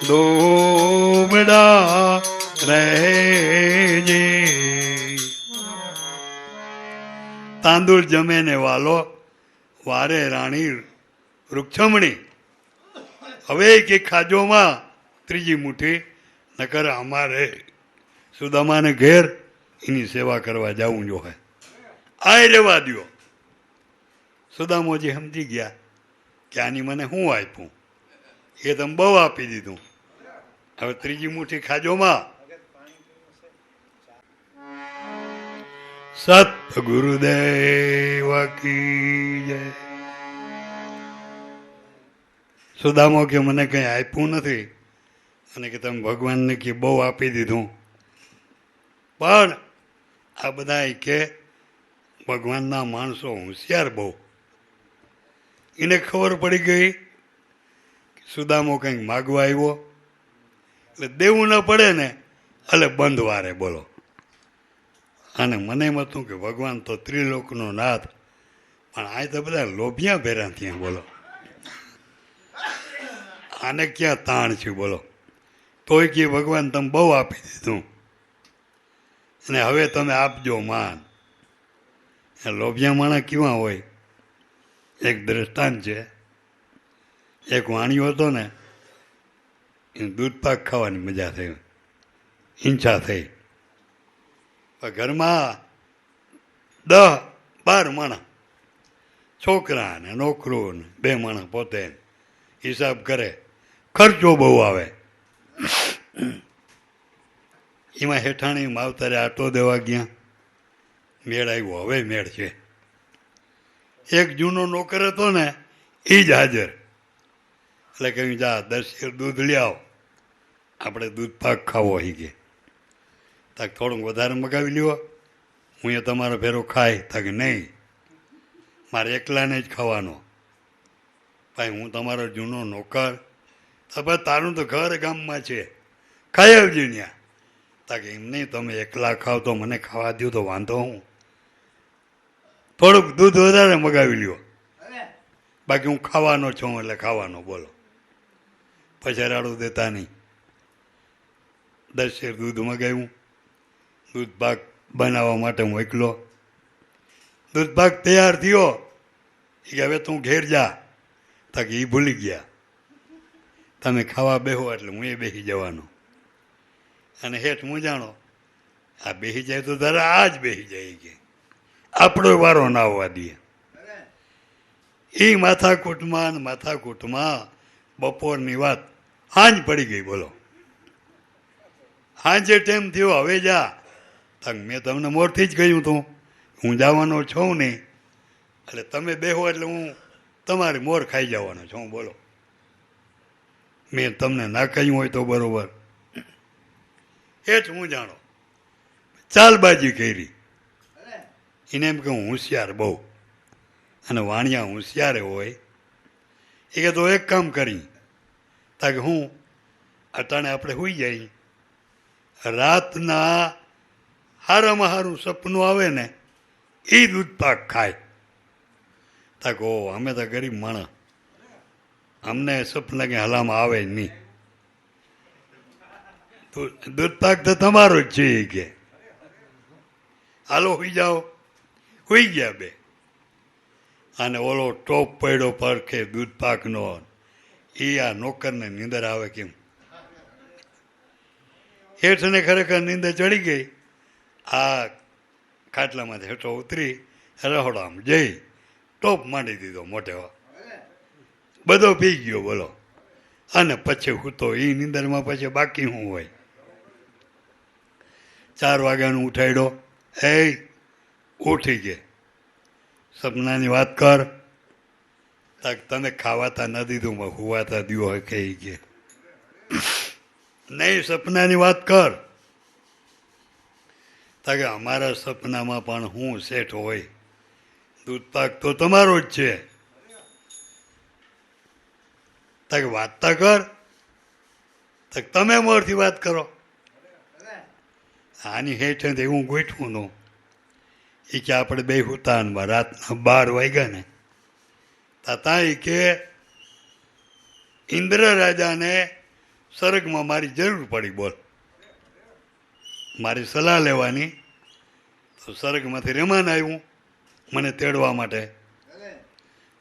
દોબડા રહેજે. તાંદુળ જમે ને વાલો વારે રાણી વૃક્ષમણી. હવે કે ખાજોમાં ત્રીજી મુઠ્ઠી, નકર અમારે સુદામાને ઘેર એની સેવા કરવા જવું જોઈએ, આ રેવા દો. સુદામોજી સમજી ગયા કે આની મને શું આપ્યું, એ તમે બહુ આપી દીધું, હવે ત્રીજી મુઠ્ઠી ખાજોમાં. સતગુરુદેવ કી જય. સુદામો કે મને કંઈ આપ્યું નથી અને કે તમે ભગવાનને કે બહુ આપી દીધું, પણ આ બધા કે ભગવાનના માણસો હોશિયાર બહુ, એને ખબર પડી ગઈ સુદામો કંઈક માગવા આવ્યો એટલે દેવું ન પડે ને એટલે બંધ વારે. બોલો, અને મને એમ હતું કે ભગવાન તો ત્રિલોકનો નાથ, પણ આ તો બધા લોભિયા ભેરા થયા. બોલો, આને ક્યાં તાણ છે? બોલો, તોય કે ભગવાન તમે બહુ આપી દીધું અને હવે તમે આપજો માન. લોભિયા માણસ કેવા હોય? એક દ્રષ્ટાંત છે. એક વાણિયો હતો ને, એને દૂધ પાક ખાવાની મજા થઈ, ઈચ્છા થઈ. ઘરમાં 10-12 માણસ, છોકરા ને નોકરો ને 2 માણસ પોતે, હિસાબ કરે, ખર્ચો બહુ આવે. એમાં હેઠાણી માવતરે આટો દેવા ગયા, મેળ આવ્યો. હવે મેળ છે. એક જૂનો નોકર હતો ને, એ જ હાજર. એટલે કહ્યું જા 10 શેર દૂધ લઈ આવો, આપણે દૂધ પાક ખાવો. હી કે તાક થોડુંક વધારે મગાવી લ્યો, હું એ તમારો ભેરો ખાય. તાકે નહીં, મારે એકલાને જ ખાવાનો. ભાઈ હું તમારો જૂનો નોકર, તો ભાઈ તારું તો ઘર ગામમાં છે, ખાઈ આવજો ત્યાં. તાકે એમ નહીં, તમે એકલા ખાવ તો મને ખાવા દો તો વાંધો હું, થોડુંક દૂધ વધારે મગાવી લ્યો, બાકી હું ખાવાનો છું એટલે ખાવાનો. બોલો, પછી રાડું દેતા નહીં. 10 શેર દૂધ મગાવ્યું, દૂધ પાક બનાવવા માટે મોકલો. દૂધપાક તૈયાર થયો કે હવે તું ઘેર જા, તો કે એ ભૂલી ગયા, તમે ખાવા બેહો એટલે હું એ બેસી જવાનો. અને હેઠ મૂંઝાણો, આ બેસી જાય તો તારા આ જ બેસી જાય કે આપણો વારો ના આવવા દે. એ માથાકૂટમાં બપોરની વાત હાંજ પડી ગઈ. બોલો, હાંજે ટાઈમ થયો હવે જા, મેં તમને મોરથી જ કહ્યું તું હું જવાનો છું નહીં, એટલે તમે બેહો એટલે હું તમારી મોર ખાઈ જવાનો છું. બોલો, મેં તમને ના કહ્યું હોય તો બરોબર. હેઠ હું જાણો ચાલબાજી કરી. એને એમ કે હું હોશિયાર બહુ, અને વાણિયા હોશિયાર હોય. એ કે તો એક કામ કરી, તાકે હું અટાણે આપણે હોઈ જાય, રાતના હારામાં હારું સપનું આવે ને એ દૂધપાક ખાય. તાકે ઓ અમે તો ગરીબ માણસ, અમને સપના કે હલામાં આવે નહીં, દૂધપાક તો તમારો જ છે. એ કે હાલો હોઈ જાઓ. હોઈ ગયા બે. અને ઓલો ટોપ પડ્યો પડખે દૂધપાકનો, એ આ નોકરને નીંદર આવે કેમ. હેઠને ખરેખર નીંદર ચડી ગઈ. આ ખાટલામાંથી હેઠો ઉતરી રહોડામાં જઈ ટોપ માંડી દીધો મોઢે, બધો પી ગયો. બોલો, અને પછી હું તો એ નીંદરમાં પછી બાકી શું હોય. 4 વાગ્યાનું ઉઠાડ્યો, એ ઉઠી ગયા, સપનાની વાત કર. તમે ખાવાતા ન દીધું, હુવાતા દ્યો હોય કહી કે નહીં, સપનાની વાત કર. તાકે અમારા સપનામાં પણ હું શેઠ હોય, દૂધપાક તો તમારો જ છે. તાકે વાતતા કર, તાકે તમે મોરથી વાત કરો. આની હેઠે હું ગોઠવું નું. એ કે આપણે બે હુતાનમાં રાતના 12 વાગ્યા ને તા કે ઇન્દ્ર રાજાને સ્વર્ગમાં મારી જરૂર પડી. બોલ, મારી સલાહ લેવાની. તો સ્વર્ગમાંથી રેમાન આવ્યું મને તેડવા માટે.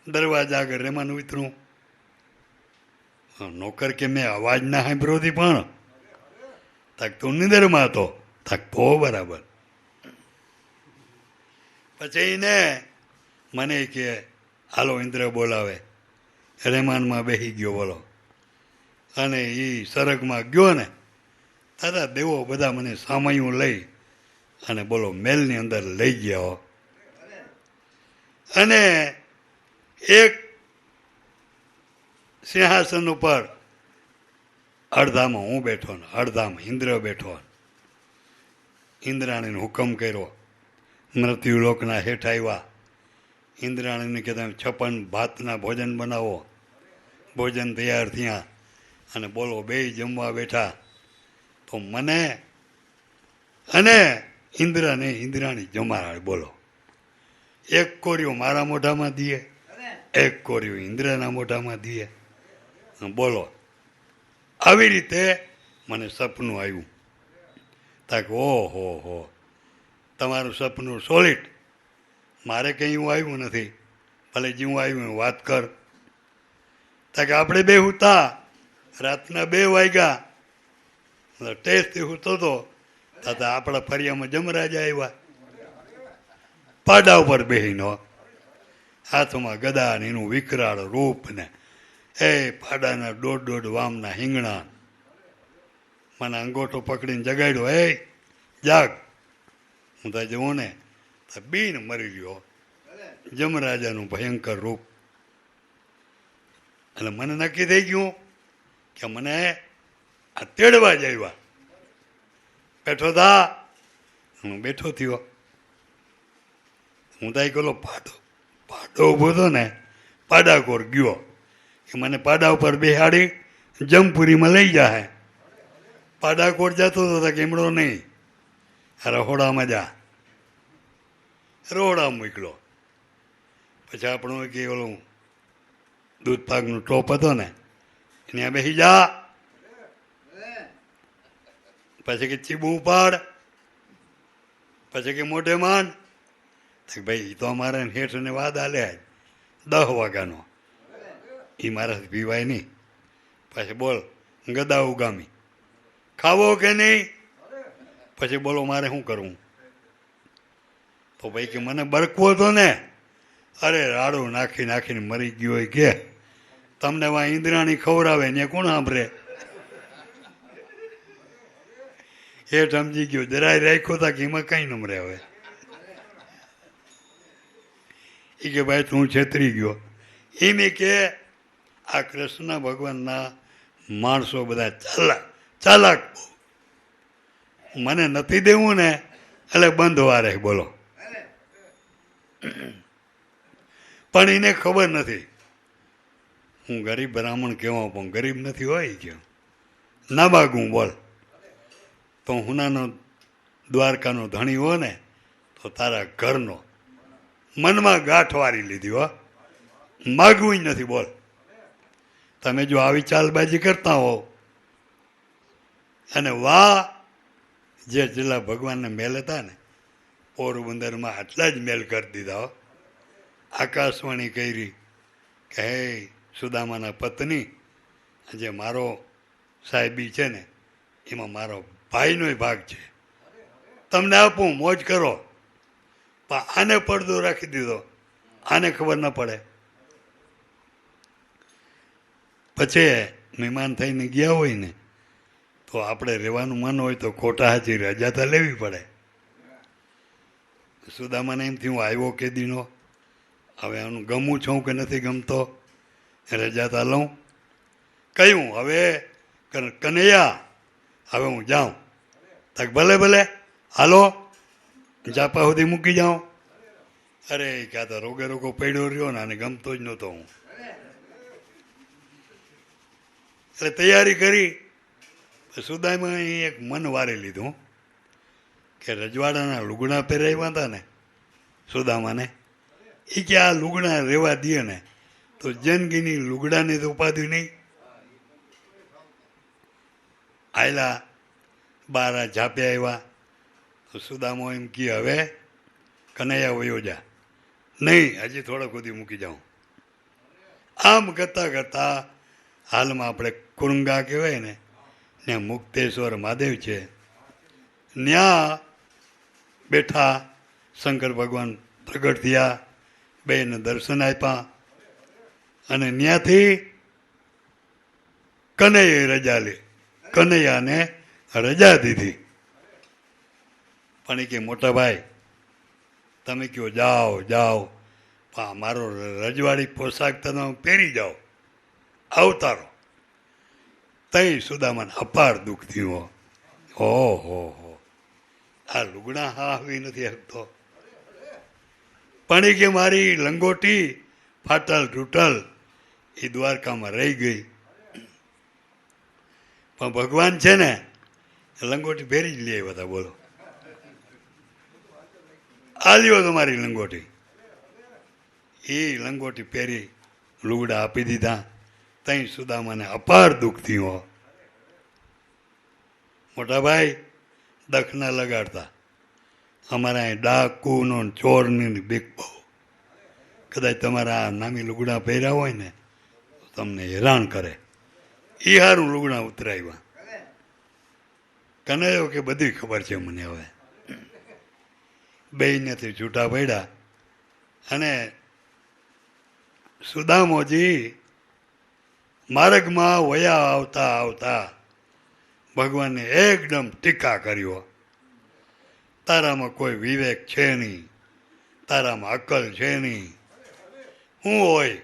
દરવાજા આગળ રેમાન ઉતરું. નોકર કે મેં અવાજ ના સાંભળ્યો હતી પણ. તાક તું નિંદરમાં હતો. તાક તો બરાબર. પછી એને મને કે હાલો ઇન્દ્ર બોલાવે. રેમાનમાં બેસી ગયો. બોલો, અને એ સરગમાં ગયો ને દાદા દેવો બધા મને સામયું લઈ અને બોલો મહેલની અંદર લઈ ગયા. અને એક સિંહાસન ઉપર અડધામાં હું બેઠો ને અડધામાં ઇન્દ્ર બેઠો. ઇન્દ્રાણીને હુકમ કર્યો, મૃત્યુલોકના હેઠ આવ્યા. ઇન્દ્રાણીને કે તમે 56 ભાતના ભોજન બનાવો. ભોજન તૈયાર થયા અને બોલો બે જમવા બેઠા. તો મને અને ઇન્દ્રાણી જમાડ. બોલો, એક કોર્યું મારા મોઢામાં દીએ, એક કોર્યું ઇન્દ્રના મોઢામાં દીએ. બોલો, આવી રીતે મને સપનું આવ્યું. તાકે ઓહો હો, તમારું સપનું સોલિડ. મારે કંઈ એવું આવ્યું નથી, ભલે જેવું આવ્યું વાત કર. તાકે આપણે બે હુતા રાતના 2 વાગ્યા, ટેસ્ટથી હુતો હતો. તાતા આપણા ફરિયામાં જમરાજા આવ્યા, પાડા ઉપર બેહીનો, હાથમાં ગદા ને એનું વિકરાળ રૂપ ને એ પાડાના 1.5 વામના હિંગણા. મને અંગોઠો પકડીને જગાડ્યો, એ જાગ. હું તો જવું ને તો બીન મરી ગયો. જમરાજાનું ભયંકર રૂપ. એટલે મને નક્કી થઈ ગયું કે મને આ તેડવા જ આવ્યા. બેઠો થા, હું બેઠો થયો. હું તો પેલો પાડો ઉભો હતો ને પાડાકોર ગયો કે મને પાડા ઉપર બેહાડી જમપુરીમાં લઈ જાય. પાડાકોર જતો હતો કેમડો નહીં, રહોડામાં જા. રોડા મોકલો. પછી આપણું કે ઓલું દૂધપાકનું ટોપ હતો ને એને બેસી જા. પછી કે ચીબું ઉપાડ. પછી કે મોઢે માંડ. ભાઈ તો અમારે હેઠને વાદ આલે 10 વાગ્યાનો, એ મારાથી પીવાય નહીં. પછી બોલ ગદા ઉગામી ખાવો કે નહીં? પછી બોલો મારે શું કરવું? તો ભાઈ કે મને બરકવો તો ને. અરે રાડું નાખી નાખીને મરી ગયો હોય કે તમને વા ઈંદરાણી ખવડાવે ને કોણ સાંભળે? એ સમજી ગયો, જરાય રાખ્યો તા કે એમાં કઈ નમરે હવે. એ કે ભાઈ તું છેતરી ગયો. એમ કે આ કૃષ્ણ ભગવાનના માણસો બધા ચાલાક બહુ. મને નથી દેવું ને એટલે બંધ વારે બોલો. પણ એને ખબર નથી હું ગરીબ બ્રાહ્મણ કેવા, પણ ગરીબ નથી હોય કે ના માગું બોલ. તો હુનાનો દ્વારકાનો ધણી હો ને તો તારા ઘરનો મનમાં ગાંઠ વારી લીધી હો, માગવું નથી બોલ. તમે જો આવી ચાલબાજી કરતા હો અને વાહ જે જિલ્લા ભગવાનને મેલ હતા ને પોરબંદરમાં આટલા જ મેલ કરી દીધા હો. આકાશવાણી કરી કે હે સુદામાના પત્ની જે મારો સાહેબી છે ને એમાં મારો ભાઈનો ભાગ છે, તમને આપું મોજ કરો. પણ આને પડદો રાખી દીધો, આને ખબર ન પડે. પછી મહેમાન થઈને ગયા હોય ને તો આપણે રહેવાનું મન હોય તો ખોટા હાચી રજા તો લેવી પડે. સુદામાને એમ થયું આવ્યો કે દીનો, હવે આનું ગમું છું કે નથી ગમતો, રજા તો લઉં. કહ્યું હવે કનૈયા હવે હું જાઉં. તક ભલે ભલે હાલો જાપા સુધી મૂકી જાઉં. અરે ક્યાં તો રોગે રોગો પડ્યો રહ્યો ને આને ગમતો જ નહોતો હું. એટલે તૈયારી કરી. સુદામાએ એક મન વારી લીધું કે રજવાડાના લુગડા પહેરાવ્યા હતા ને સુદામાને, એ કે આ લુગડા રહેવા દે ને તો જિંદગીની લુગડાની તો ઉપાધિ નહીં. આયલા બારા ઝાપે આવ્યા તો સુદામો એમ કે હવે કનૈયા વયો જા. નહીં હજી થોડાક સુધી મૂકી જાઉં. આમ કરતાં કરતાં હાલમાં આપણે કુરુંગા કહેવાય ને ત્યાં મુક્તેશ્વર મહાદેવ છે, ત્યાં બેઠા શંકર ભગવાન પ્રગટ થયા, બેને દર્શન આપ્યા અને ત્યાંથી કનૈયાને રજા દીધી. પણ એ કે મોટા ભાઈ તમે કહો જાઓ જાઓ, પણ મારો રજવાડી પોશાક તમે પહેરી જાઓ અવતારો. તઈ સુદામાને અપાર દુઃખ થયું. હો આ લુગડા હા આવી નથી શકતો. પણ એ કે મારી લંગોટી ફાટલ તૂટલ એ દ્વારકામાં રહી ગઈ. પણ ભગવાન છે ને લંગોટી પહેરી જ લે બધા બોલો. આ લ્યો તમારી લંગોટી. એ લંગોટી પહેરી લુગડા આપી દીધા. તઈ સુદામાને અપાર દુઃખ થયું. મોટા ભાઈ દખ ના લગાડતા. અમારા અહીં ડાકુનો ચોરની બીક બહુ. કદાચ તમારા આ નામી લુગડા પહેર્યા હોય ને તો તમને હેરાન કરે. એ હારું લુગડા ઉતરાવ્યા. કનૈયો કે બધી ખબર છે મને હવે. બેયનેથી છૂટા પડ્યા અને સુદામોજી માર્ગમાં વયા આવતા આવતા ભગવાનને એકદમ ટીકા કર્યો. તારામાં કોઈ વિવેક છે નહીં, તારામાં અકલ છે નહીં. શું હોય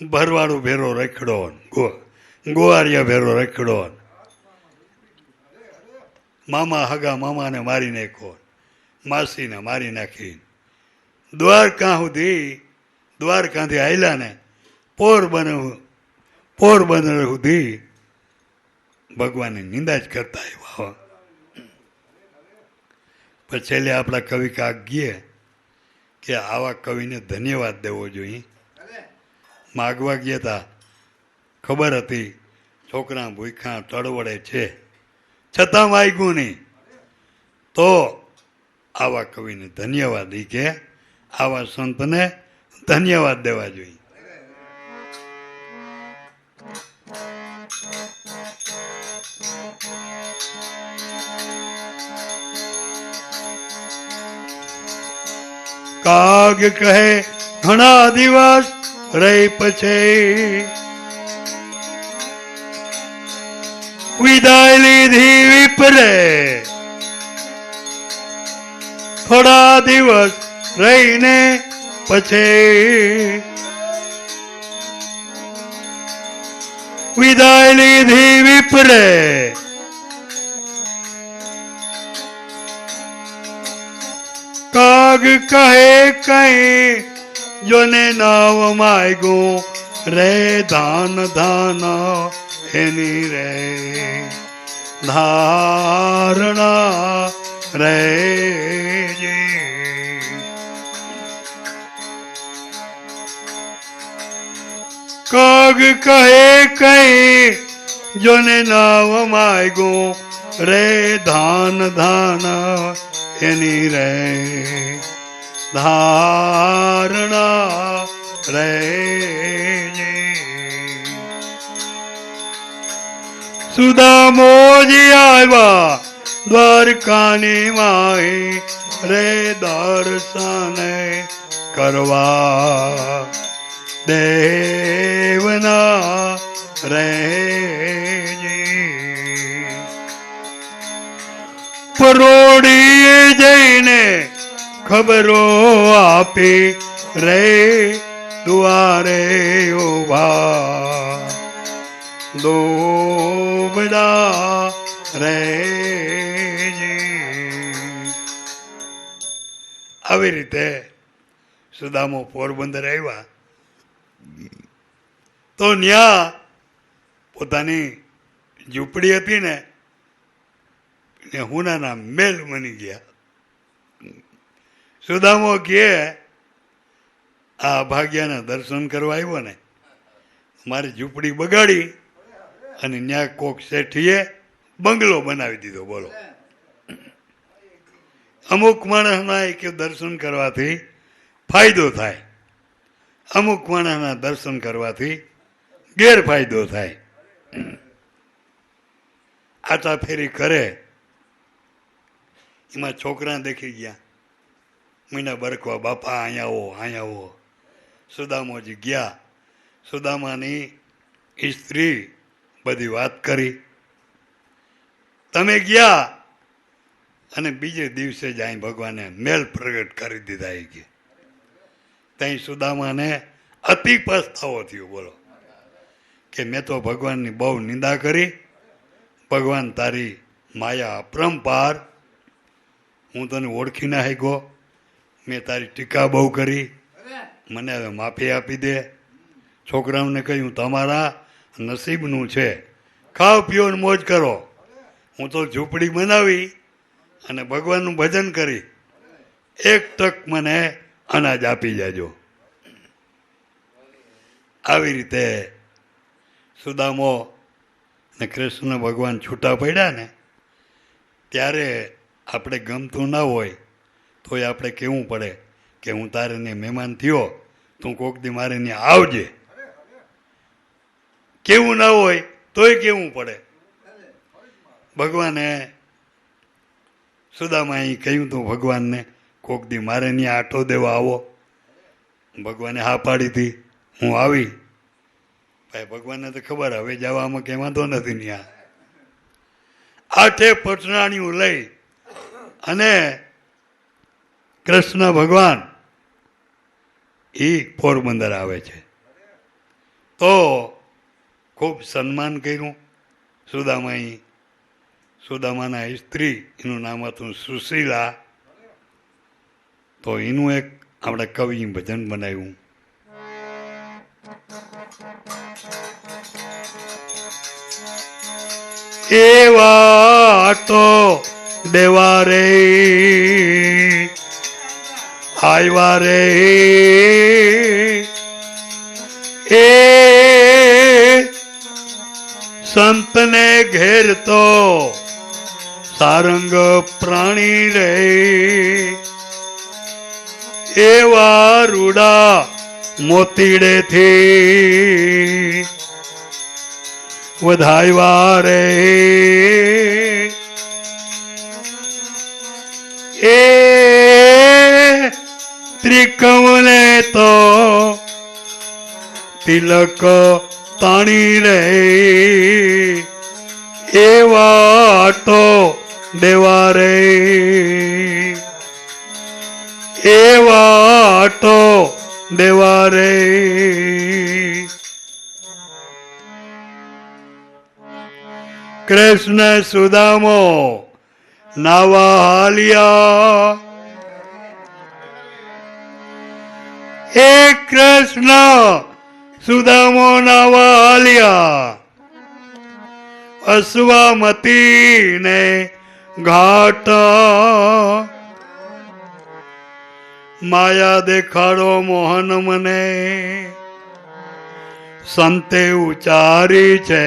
ભરવાડું ભેરો રખડો, ગોવારિયા ભેરો રખડો, મામા હગા મામાને મારી નાખો, માસીને મારી નાખી, દ્વારકાથી આયલા ને પોરબંદર સુધી ભગવાનની નિંદા જ કરતા આવ્યા. પછી છેલ્લે આપણા કવિ કાગીએ કે આવા કવિને ધન્યવાદ દેવો જોઈએ. માગવા ગયા હતા, ખબર હતી છોકરા ભૂખ્યા તળવડે છે છતાં માગ્યું નહીં, તો આવા કવિને ધન્યવાદ. એ કે આવા સંતને ધન્યવાદ દેવા જોઈએ. કાગ કહે ઘણા દિવસ રહી પછી વિદાય લીધી વિપરે, થોડા દિવસ રહીને પછી વિદાય લીધી વિપરે, કાગ કહે કઈ જોને નાવ માગ્યું રે ધાન ધાન એની રે ધારણા રે. કાગ કહે કઈ જોને નાવ માગ્યું રે ધાન ધાન એની રે ધારણા રે. સુદામોજી આવ્યા દ્વારકાની માહી રે દર્શન કરવા દેવના રે. પરોડીએ જઈને ખબરો આપી રે દ્વારે ઉભા દોબડા રે. આવી રીતે સુદામો પોરબંદર આવ્યા તો ન્યા પોતાની ઝૂંપડી હતી ને હુનાના મેલ બની ગયા. સુદામો કે આ ભાગ્યાના દર્શન કરવા આવ્યો ને, મારી ઝૂંપડી બગાડી અને ન્યા કોક શેઠીએ બંગલો બનાવી દીધો. બોલો, અમુક માણસના કે દર્શન કરવાથી ફાયદો થાય, અમુક માણસના દર્શન કરવાથી ગેરફાયદો થાય. આટા ફેરી કરે એમાં છોકરા દેખી ગયા, મીના બરકવા બાપા અહીંયા આવો અહીંયા આવો. સુદામોજી ગયા, સુદામાની સ્ત્રી બધી વાત કરી. તમે ગયા અને બીજે દિવસે જ અહીં ભગવાને મેલ પ્રગટ કરી દીધા. એ કે ત્યાં સુદામાને અતિ પસ્તાવો થયો. બોલો, કે મેં તો ભગવાનની બહુ નિંદા કરી, ભગવાન તારી માયા અપરંપાર, હું તને ઓળખી ના શક્યો, મેં તારી ટીકા બહુ કરી, મને હવે માફી આપી દે. છોકરાઓને કહ્યું તમારા નસીબનું છે, ખાઓ પીઓ ને મોજ કરો, હું તો ઝૂંપડી બનાવી અને ભગવાનનું ભજન કરી, એક તક મને અનાજ આપી જાજો. આવી રીતે સુદામો ને કૃષ્ણ ભગવાન છૂટા પડ્યા ને ત્યારે આપણે ગમતું ના હોય તોય આપણે કહેવું પડે કે હું તારે ને મહેમાન થયો, તું કોક દી મારે ને આવજે. કેવું ના હોય તોય કેવું પડે. ભગવાને સુદામાએ કહ્યું તું ભગવાનને કોક દી મારે ત્યાં આટો દેવા આવો. ભગવાને હા પાડી હતી, હું આવી. ભાઈ ભગવાનને તો ખબર હવે જવામાં કંઈ વાંધો નથી. ત્યાં 8 પટરાણીઓ લઈ અને કૃષ્ણ ભગવાન એ પોરબંદર આવે છે. તો ખૂબ સન્માન કર્યું સુદામાએ. સુદામાના સ્ત્રી એનું નામ હતું સુશીલા. તો એનું એક આપણે કવિ ભજન બનાવ્યું. એવા તો દેવા રે આવ્યા રે એ સંતને ઘેરતો સારંગ પ્રાણી રે એવા રૂડા મોતીડેથી વધાવ્યા રે એ ત્રિકમલે તો તિલક તાણી રે એવા તો દેવા રે એવા તો દેવા રે કૃષ્ણ સુદામો નાવા હાલિયા એ કૃષ્ણ સુદામો નાવા હાલિયા અશ્વામતી ને ઘાટ માયા દેખાડો મોહન મને સંતે ઉચારી છે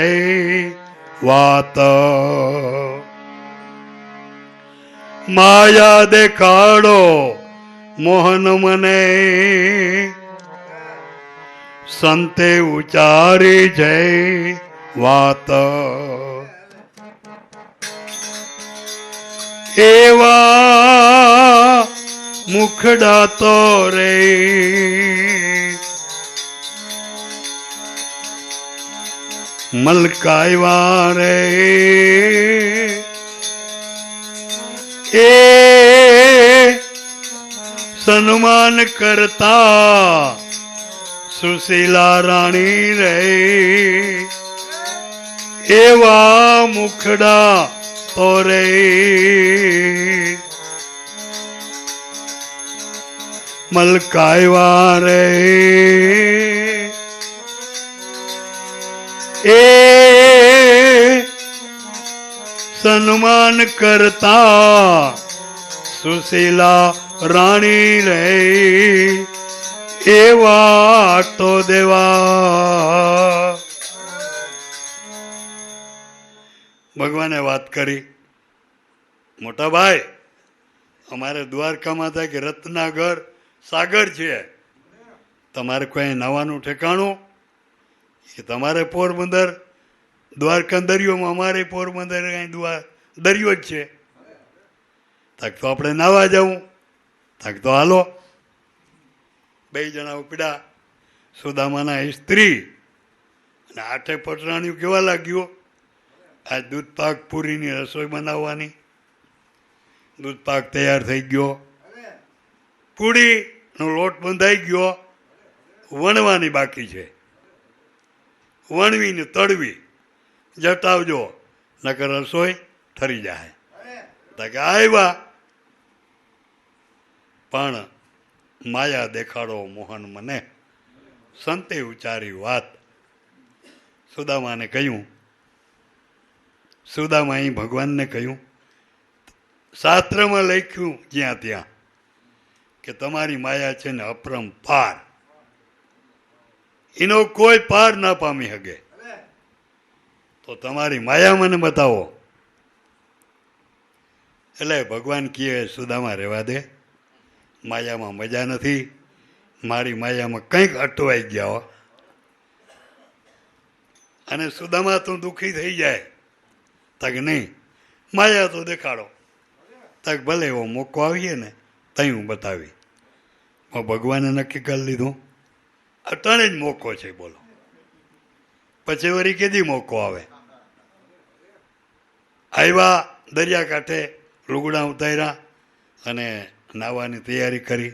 વાત માયા દેખાડો મોહન મને સંતે ઉચારી છે વાત એવા મુખડા તો રે મલકાયવા રે એ સન્માન કરતા સુશીલા રાણી રે એવા મુખડા તો રે મલકાયવા રે એ સન્માન કરતા સુશીલા રાણી રે એવા તો દેવા ભગવાને વાત કરી મોટા ભાઈ અમારે દ્વારકામાં થાય કે રત્નાગર સાગર છે તમારે કોઈ નવાનું ઠેકાણું એ તમારે પોરબંદર દ્વારકા દરિયોમાં અમારે પોરબંદર દરિયો જ છે તાક તો આપણે નાવા જવું તાક તો હાલો બે જણા ઉપડ્યા સુદામાના સ્ત્રી અને આઠે પટરાણીઓ કેવા લાગ્યો આ દૂધ પાક પૂરીની રસોઈ બનાવવાની દૂધ પાક તૈયાર થઈ ગયો પૂરીનો લોટ બંધાઈ ગયો વણવાની બાકી છે વણવીને તળવી જટાવજો નકર રસોઈ ઠરી જાય કે આવ્યા પણ માયા દેખાડો મોહન મને સંતે ઉચારી વાત સુદામાને કહ્યું સુદામા અહીં ભગવાનને કહ્યું શાસ્ત્રમાં લખ્યું જ્યાં ત્યાં કે તમારી માયા છે ને અપરંપાર એનો કોઈ પાર ના પામી શકે તો તમારી માયા મને બતાવો એટલે ભગવાન કહે સુદામા રહેવા દે માયામાં મજા નથી મારી માયામાં કંઈક અટવાઈ ગયા હો અને સુદામા તું દુઃખી થઈ જાય તક નહીં માયા તો દેખાડો તક ભલે એવો મોકો આવીએ ને તઈ હું બતાવી ભગવાને નક્કી કરી લીધું અટાણે જ મોકો છે બોલો પછી વળી કેદી મોકો આવે આવ્યા દરિયાકાંઠે લુગડા ઉતાર્યા અને નાહવાની તૈયારી કરી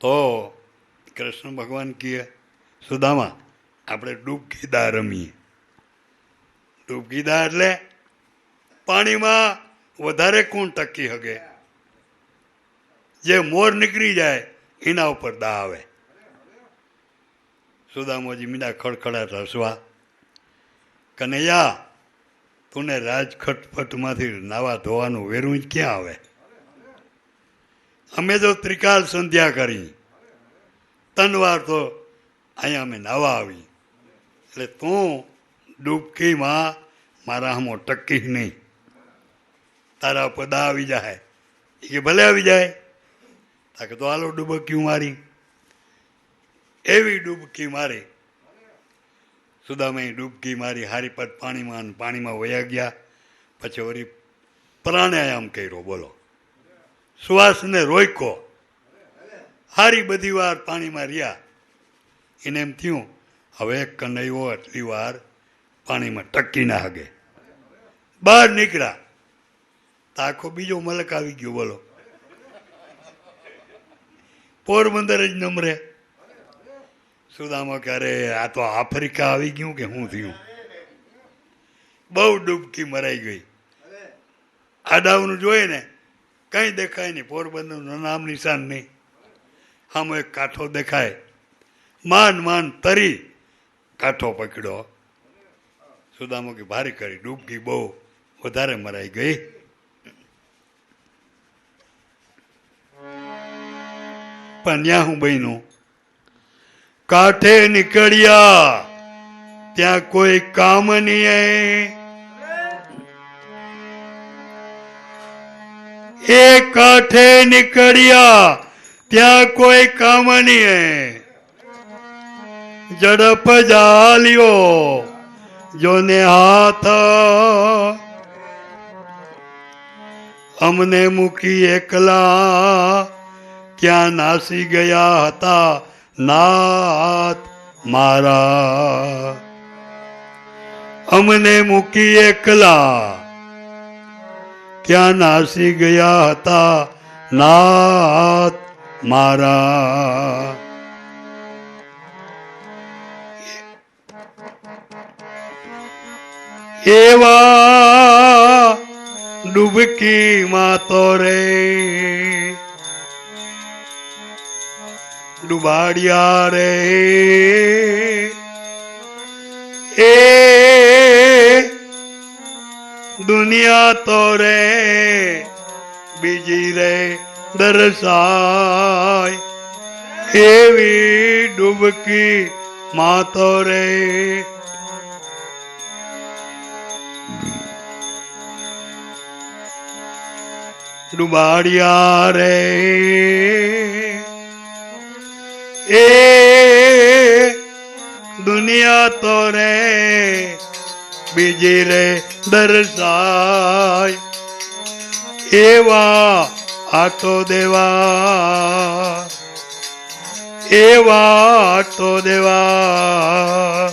તો કૃષ્ણ ભગવાન કહે સુદામા આપણે ડૂબકીદા રમીએ ડૂબકીદા એટલે પાણીમાં વધારે કોણ ટકી શકે જે મોર નીકળી જાય એના ઉપર દા આવે સુદામોજી મીડા ખડખડાટ હસવા કનૈયા તુને રાજખટપટમાંથી નાવા ધોવાનું વેરું જ ક્યાં આવે અમે તો ત્રિકાલ સંધ્યા કરી તનવાર તો અહીંયા અમે નાવા આવી એટલે તું ડૂબકીમાં મારા હમો ટકી નહીં તારા પદા આવી જાય એ કે ભલે આવી જાય કે તો હાલો ડૂબક્યું મારી. એવી ડૂબકી મારી. સુદામાએ ડૂબકી મારી, હારી પદ પાણીમાં વયા ગયા. પછી વળી પ્રાણાયામ કર્યો. બોલો, શ્વાસને રોક્યો. હારી બધી વાર પાણીમાં રહ્યા. એને એમ થયું હવે કનૈયો આટલી વાર પાણીમાં ટકી ના હગે. બહાર નીકળ્યા તો આખો બીજો મલક આવી ગયો. બોલો, પોરબંદર જ નમરે. સુદામા કે અરે આ તો આફ્રિકા આવી ગયું કે શું થયું? બહુ ડૂબકી મરાઈ ગઈ. આડાવનું જોઈએ ને કંઈ દેખાય નહીં, પોરબંદરનું નામ નિશાન નહીં. આમાં એક કાંઠો દેખાય, માંડ તરી કાંઠો પકડ્યો. સુદામા કે ભારી કરી, ડૂબકી બહુ વધારે મરાઈ ગઈ. પણ ત્યાં હું બન્યું, કાંઠે નીકળ્યા ત્યાં કોઈ કામ નહીં. એ કાંઠે નીકળ્યા ત્યાં કોઈ કામ નહીં. ઝડપ જાલ્યો જોને હાથ, અમને મૂકી એકલા ક્યાં નાસી ગયા હતા નાથ મારા. અમને મૂકી એકલા ક્યાં નાસી ગયા હતા નાથ મારા. એવા ડૂબકી માં તો રે ડુબાડિયા રે. એ દુનિયા તો રે બીજી રે દરસાય. એવી ડૂબકી માં તો રે ડુબાડિયા રે. એ દુનિયા તો રે બીજી રે દરસાય. એવા આટો દેવા, એવા આટો દેવા.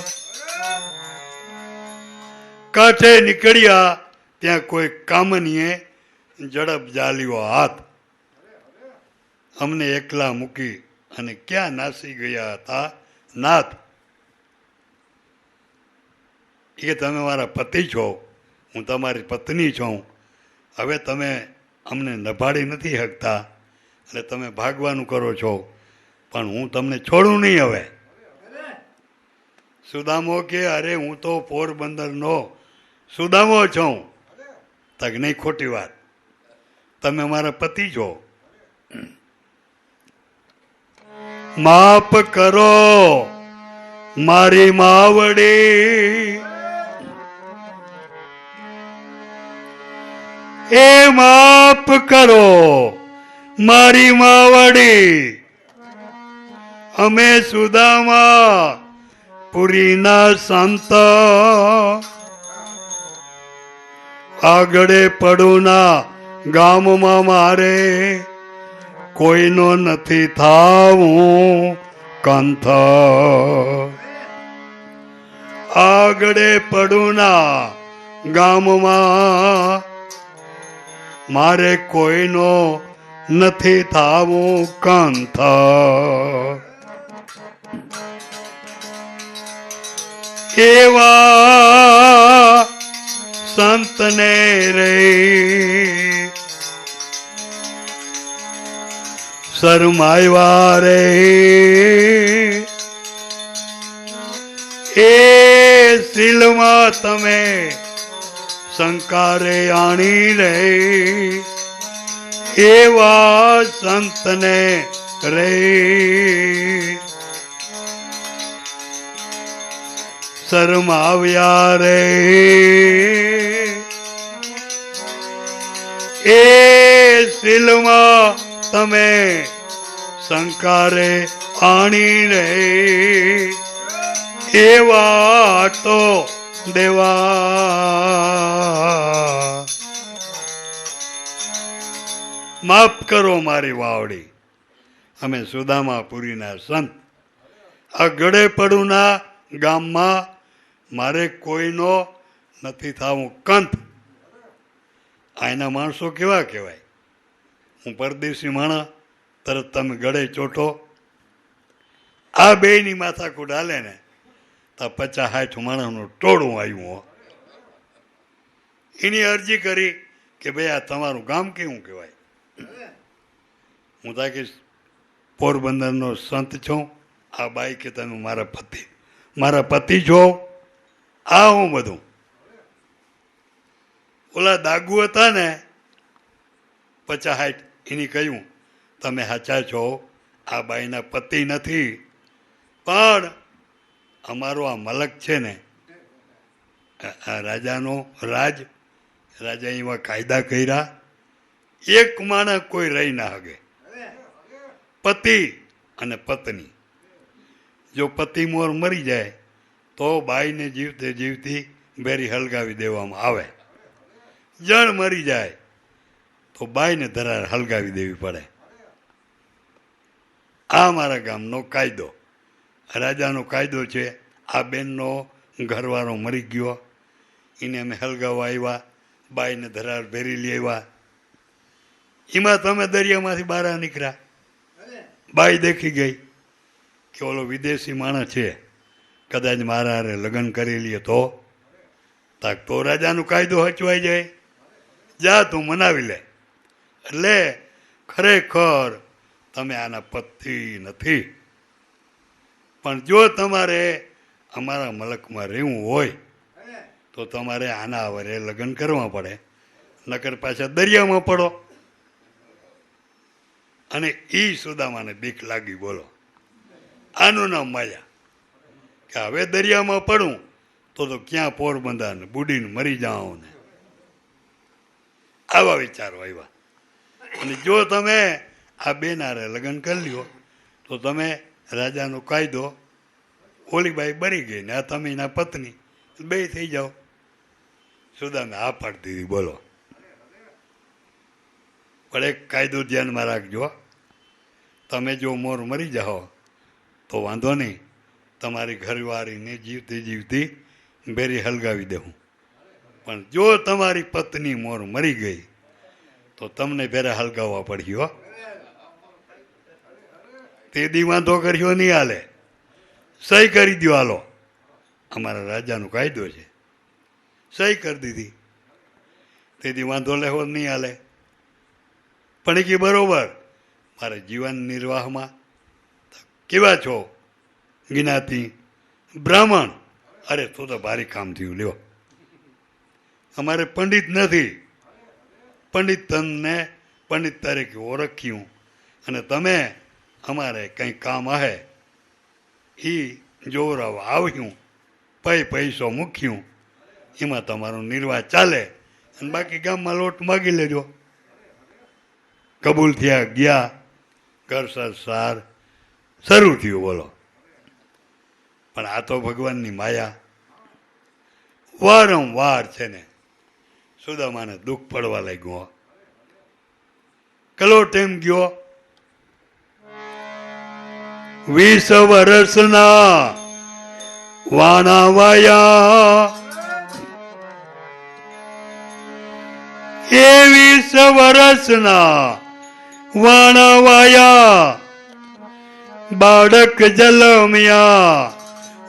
કાંઠે નીકળ્યા ત્યાં કોઈ કામનીએ ઝડપ જાલ્યો હાથ, અમને એકલા મૂકી અને ક્યાં નાસી ગયા હતા નાથ. એ તમે મારા પતિ છો, હું તમારી પત્ની છું. હવે તમે અમને નભાડી નથી શકતા એટલે તમે ભાગવાનું કરો છો, પણ હું તમને છોડું નહીં હવે. સુદામો કે અરે હું તો પોરબંદરનો સુદામો છું. તક નહીં, ખોટી વાત, તમે મારા પતિ છો. માફ કરો મારી માવડી, એ માફ કરો મારી માવડી. અમે સુદામા પુરીના સંત, આગળે પડુના ગામમાં મારે કોઈનો નથી થાવું કંથ. આગળે પડુના ગામમાં મારે કોઈનો નથી થાવું કંથ. એવા સંતને રે શરમાવ્યા રે. એ શીલમાં તમે શંકારે આણી રે. એવા સંતને રે શરમાવ્યા રે. એ શીલમાં તમે સંકારે આણી રે એવા તો દેવા. માફ કરો મારી વાવડી. અમે સુદામાપુરીના સંત. આ ગળેપડુના ગામમાં મારે કોઈનો નથી થવું કંત. આના માણસો કેવા કહેવાય? હું પરદેશી માણસ, તરત તમે ગળે ચોટો. આ બેયની માથાકૂટ હાલે ને તો 50-60 માણસનું ટોળું આવ્યું હો. એની અરજી કરી કે ભાઈ આ તમારું ગામ કેવું કહેવાય? હું તાકી પોરબંદરનો સંત છું. આ બાઈ કે તમે મારા પતિ છો. આ હું બધું ઓલા દાગુ હતા ને 50-60, એની કહ્યું તમે સાચા છો, આ બાઈના પતિ નથી, પણ અમારો આ મલક છે ને આ રાજાનો રાજા એવા કાયદા કર્યા, એક માણસ કોઈ રહી ના શકે. પતિ અને પત્ની, જો પતિ મોર મરી જાય તો બાઈને જીવતે જીવતી બેરી હળગાવી દેવામાં આવે. જણ મરી જાય તો બાઈને ધરાર હળગાવી દેવી પડે. આ મારા ગામનો કાયદો, રાજાનો કાયદો છે. આ બેનનો ઘરવાળો મરી ગયો, એને અમે હળગાવવા આવ્યા, બાઈને ધરાર ભેરી લઈ આવ્યા. એમાં તમે દરિયામાંથી બહાર નીકળ્યા, બાઈ દેખી ગઈ કે ઓલો વિદેશી માણસ છે, કદાચ મારા હારે લગ્ન કરી લઈએ તો રાજાનો કાયદો હચવાઈ જાય. જા તું મનાવી લે. એટલે ખરેખર તમે આના પતિ નથી. પણ જો તમારે અમારા મલકમાં રહેવું હોય તો તમારે આના આવરે લગ્ન કરવા પડે, નકર પાછા દરિયામાં પડો. અને એ સુદામાને બીક લાગી. બોલો, આનું નામ માયા. કે હવે દરિયામાં પડું તો ક્યાં પોરબંદર ને બુડીને મરી જાઓ ને, આવા વિચારો આવ્યા. અને જો તમે આ બેનારે લગ્ન કરી લ્યો તો તમે રાજાનો કાયદો, ઓલી બાઈ બરી ગઈ ને આ તમે એના પત્ની, બે થઈ જાઓ. સુદામે આ પાડી દીધી. બોલો, પણ એક કાયદો ધ્યાનમાં રાખજો, તમે જો મોર મરી જાઓ તો વાંધો નહીં, તમારી ઘરવાળીને જીવતી જીવતી બેરી હળગાવી દેવું. પણ જો તમારી પત્ની મોર મરી ગઈ તો તમને ભેરા હળગાવવા પડ્યો. તે દી વાંધો કર્યો નહીં હાલે, સહી કરી દો. હાલો, અમારા રાજાનો કાયદો છે. સહી કરી દીધી. તેથી વાંધો લેવો નહીં હાલે. પણ કે બરોબર, મારે જીવન નિર્વાહમાં કેવા છો? જ્ઞાતિ બ્રાહ્મણ. અરે તો ભારી કામ થયું. લ્યો, અમારે પંડિત નથી. પંડિત તમને પંડિત તરીકે ઓળખ્યું અને તમે અમારે કંઈ કામ હે એ જોરાવા આવ્યું, પૈસો મૂક્યું, એમાં તમારો નિર્વાહ ચાલે. અને બાકી ગામમાં લોટ માગી લેજો. કબૂલ થયા, ગયા, ઘર સાર શરૂ થયું. બોલો, પણ આ તો ભગવાનની માયા. વારંવાર છે ને સુદામાને દુઃખ પડવા લાગ્યું. કલો ટાઈમ ગયો, 20 વર્ષના વાણા વાયા. 20 વર્ષના વાણા વાયા, બાળક જલમ્યા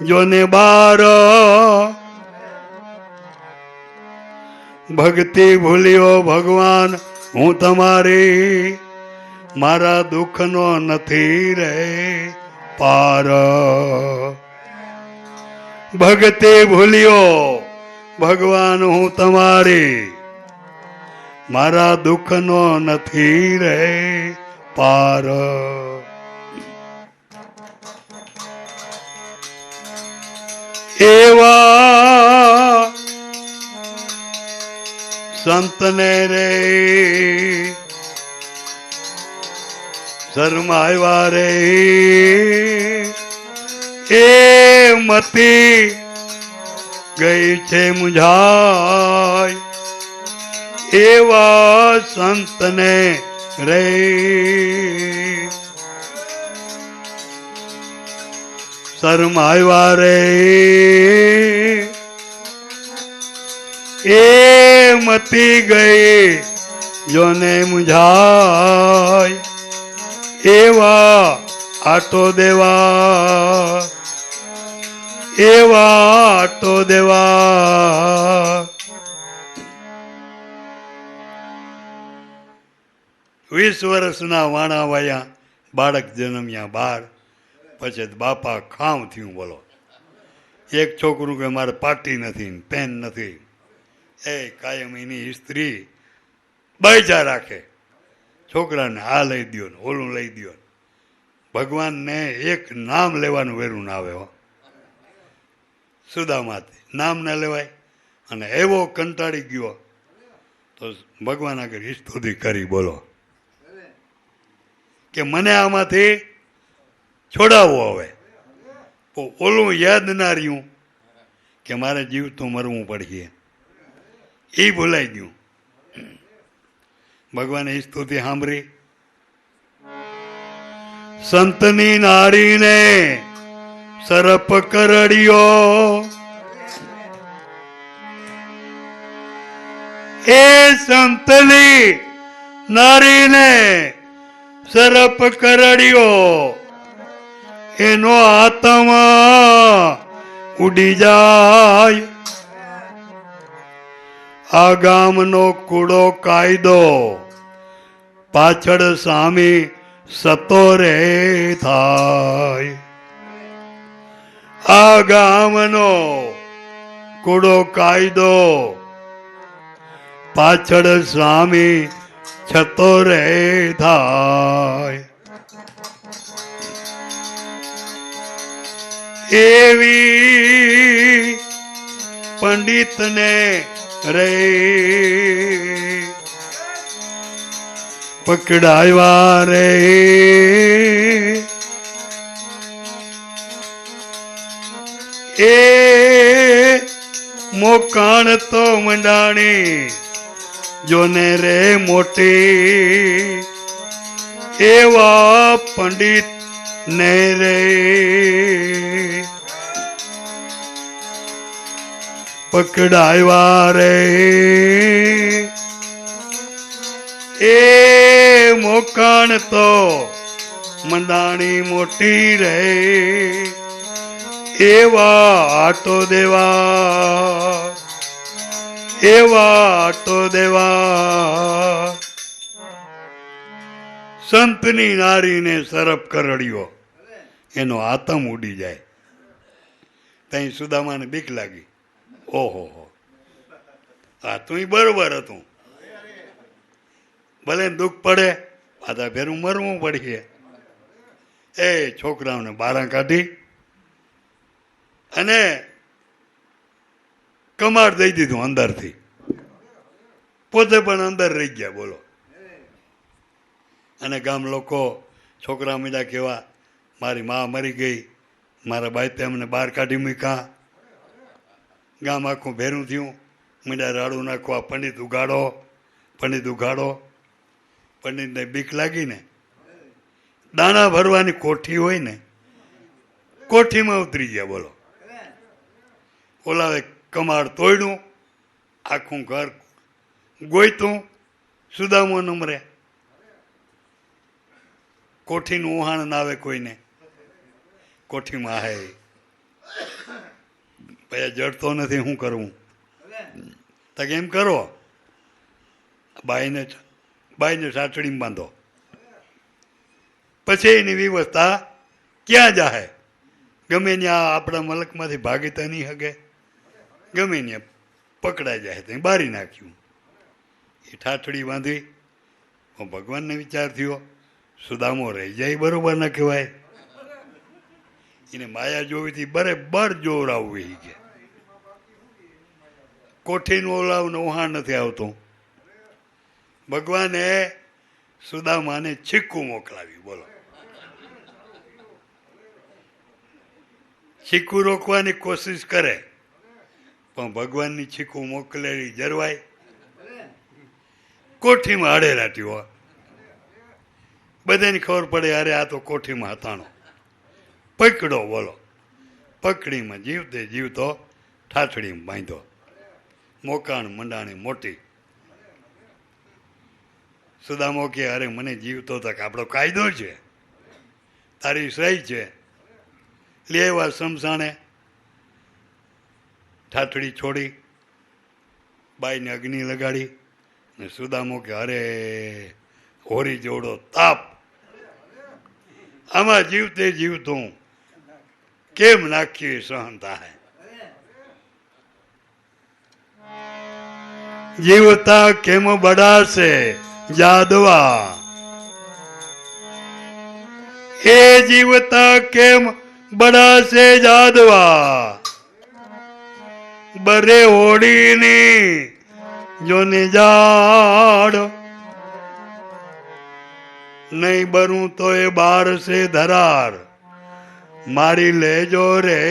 જોને 12. ભક્તિ ભૂલ્યો ભગવાન હું તમારી, મારા દુઃખનો નથી રે પાર. ભક્તિ ભૂલ્યો ભગવાન હું તમારી, મારા દુઃખનો નથી રે પાર. એવા સંતને રે શરમાવ્યા રે એ મતી ગઈ છે મુંઝાય એવા સંતને રે શરમાવ્યા રે એ મતી ગઈ જોને મુંઝાય એવા આટો દેવા એવા આટો દેવા 20 વર્ષના વાણા વાયા બાળક જન્મ્યા 12 પછી બાપા ખામ થયું. બોલો, એક છોકરું કે મારે પાટી નથી, પેન નથી, એ કાયમ એની સ્ત્રી બૈજા રાખે, છોકરાને આ લઈ દો ને ઓલું લઈ દો. ભગવાનને એક નામ લેવાનું વેરું ના આવે. સુદામાથી નામ ના લેવાય. અને એવો કંટાળી ગયો તો ભગવાન આગળ સ્તુતિ કરી. બોલો કે મને આમાંથી છોડાવો. હવે ઓલું યાદ ના રહ્યું કે મારે જીવતું મરવું પડશે, એ ભૂલાઈ ગયું. ભગવાને સ્તુતિ સાંભળી. સંતની નારીને સરપ કરડ્યો એ સંતની નારીને સરપ કરડ્યો એનો આત્મા ઉડી જાય. આ ગામનો કૂડો કાયદો પાછળ સામી સતો રે થાય. આ ગામનો કૂડો કાયદો પાછળ સ્વામી છતો રે થાય. એવી પંડિતને રે પકડાવ્યા રે એ મોકાણ તો મંડાણી જોને રે મોટી એવા પંડિત ને રે પકડાવ્યા રે એ મોકાણ તો મંડાણી મોટી રે એવા આટો દેવા એવા આટો દેવા. સંતની નારીને સરપ કરડ્યો એનો આતમ ઉડી જાય. ત્યાં સુદામાને બીક લાગી. ઓહો આ તું બરોબર હતું, ભલે દુઃખ પડે પાછા ફેરું મરવું પડશે. એ છોકરાઓને બારા કાઢી અને કમાડ દઈ દીધું અંદરથી. પોતે પણ અંદર રહી ગયા. બોલો. અને ગામ લોકો છોકરા મીડા કેવા, મારી મા મરી ગઈ, મારા બાઈ અમને બહાર કાઢી મૂક્યા. ગામ આખું ભેરું થયું. મીડા રાડું નાખવા, પંડિત ઉગાડો, પંડિત ઉગાડો. પંડિતને બીક લાગીને દાણા ભરવાની કોઠી હોય ને, કોઠીમાં ઉતરી ગયા. બોલો. ઓલાવે કમાડ તોડ્યું, આખું ઘર ગોઈતું. સુદામો નમરે. કોઠીનું ઉહાણ ના આવે કોઈને. કોઠીમાં હે ભાઈ જડતો નથી, શું કરવું? તો એમ કરો, બાઈને સાચડીમાં બાંધો. પછી એની વ્યવસ્થા ક્યાં જાહે? ગમે ત્યાં આપણા મલકમાંથી ભાગીતા નહીં હગે, ગમે ત્યાં પકડાઈ જાય. ત્યાં બારી નાખ્યું. એ ઠાઠડી બાંધી. ભગવાનને વિચાર થયો, સુદામો રહી જાય બરોબર ના કહેવાય. એને માયા જોવીથી બરાબર જોવરાવવું. એ કે કોઠીનું ઓલાવનું ઉહાણ નથી આવતું. ભગવાને સુદામાને છીકું મોકલાવી. બોલો, છીકું રોકવાની કોશિશ કરે પણ ભગવાનની છીકું મોકલેલી જરવાય. કોઠીમાં હડેલાટી હોય, બધાને ખબર પડે અરે આ તો કોઠીમાં હતાણો. પકડો, બોલો, પકડીમાં જીવતે જીવતો ઠાઠડીમાં બાંધો. મોકાણ મંડાણી મોટી. સુદામો કે અરે મને જીવતો તક આપણો કાયદો છે, તારી સહી છે. લેવા સમસાણે ઠાઠડી છોડી બાઈને અગ્નિ લગાડી. ને સુદામો કે અરે હોરી જેવડો તાપ, આમાં જીવતે જીવતું કેમ નાખી સહન થાય. જીવતા કેમ બડાશે જાદવા, એ જીવતા કેમ બડાશે જાદવા. બરે હોડીની જોને જાડ, નહીં બરું તો એ બાર સે ધરાર. મારી લેજો રે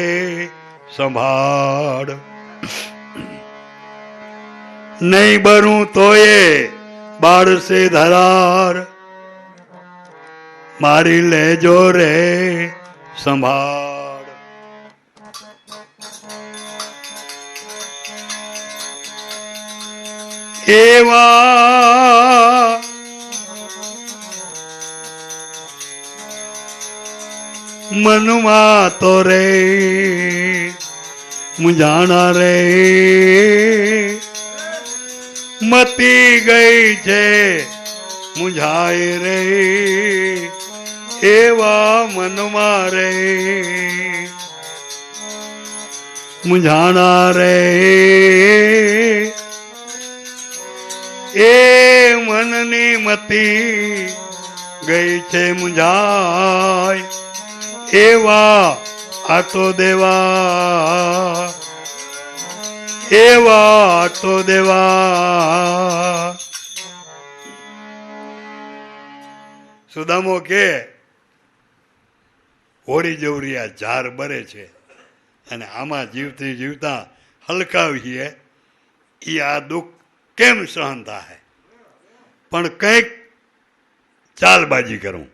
સંભાળ, નહીં બરું તો એ બાર સે ધરાર. મારી લેજો રે સંભાળ. એવા મનમાં તો રે મુંજાણા રે, મતી ગઈ છે મુંઝાય રે. એવા મનમાં રે મુંઝાણા રે, એ મનની મતી ગઈ છે મુંઝાય. એવા આ તો દેવા, એવા તો દેવા. સુદામો કે હોરી જવરિયા ઝાર બરે છે અને આમાં જીવતી જીવતા હલકાવીએ એ આ દુઃખ કેમ સહન થાય. પણ કંઈક ચાલબાજી કરું.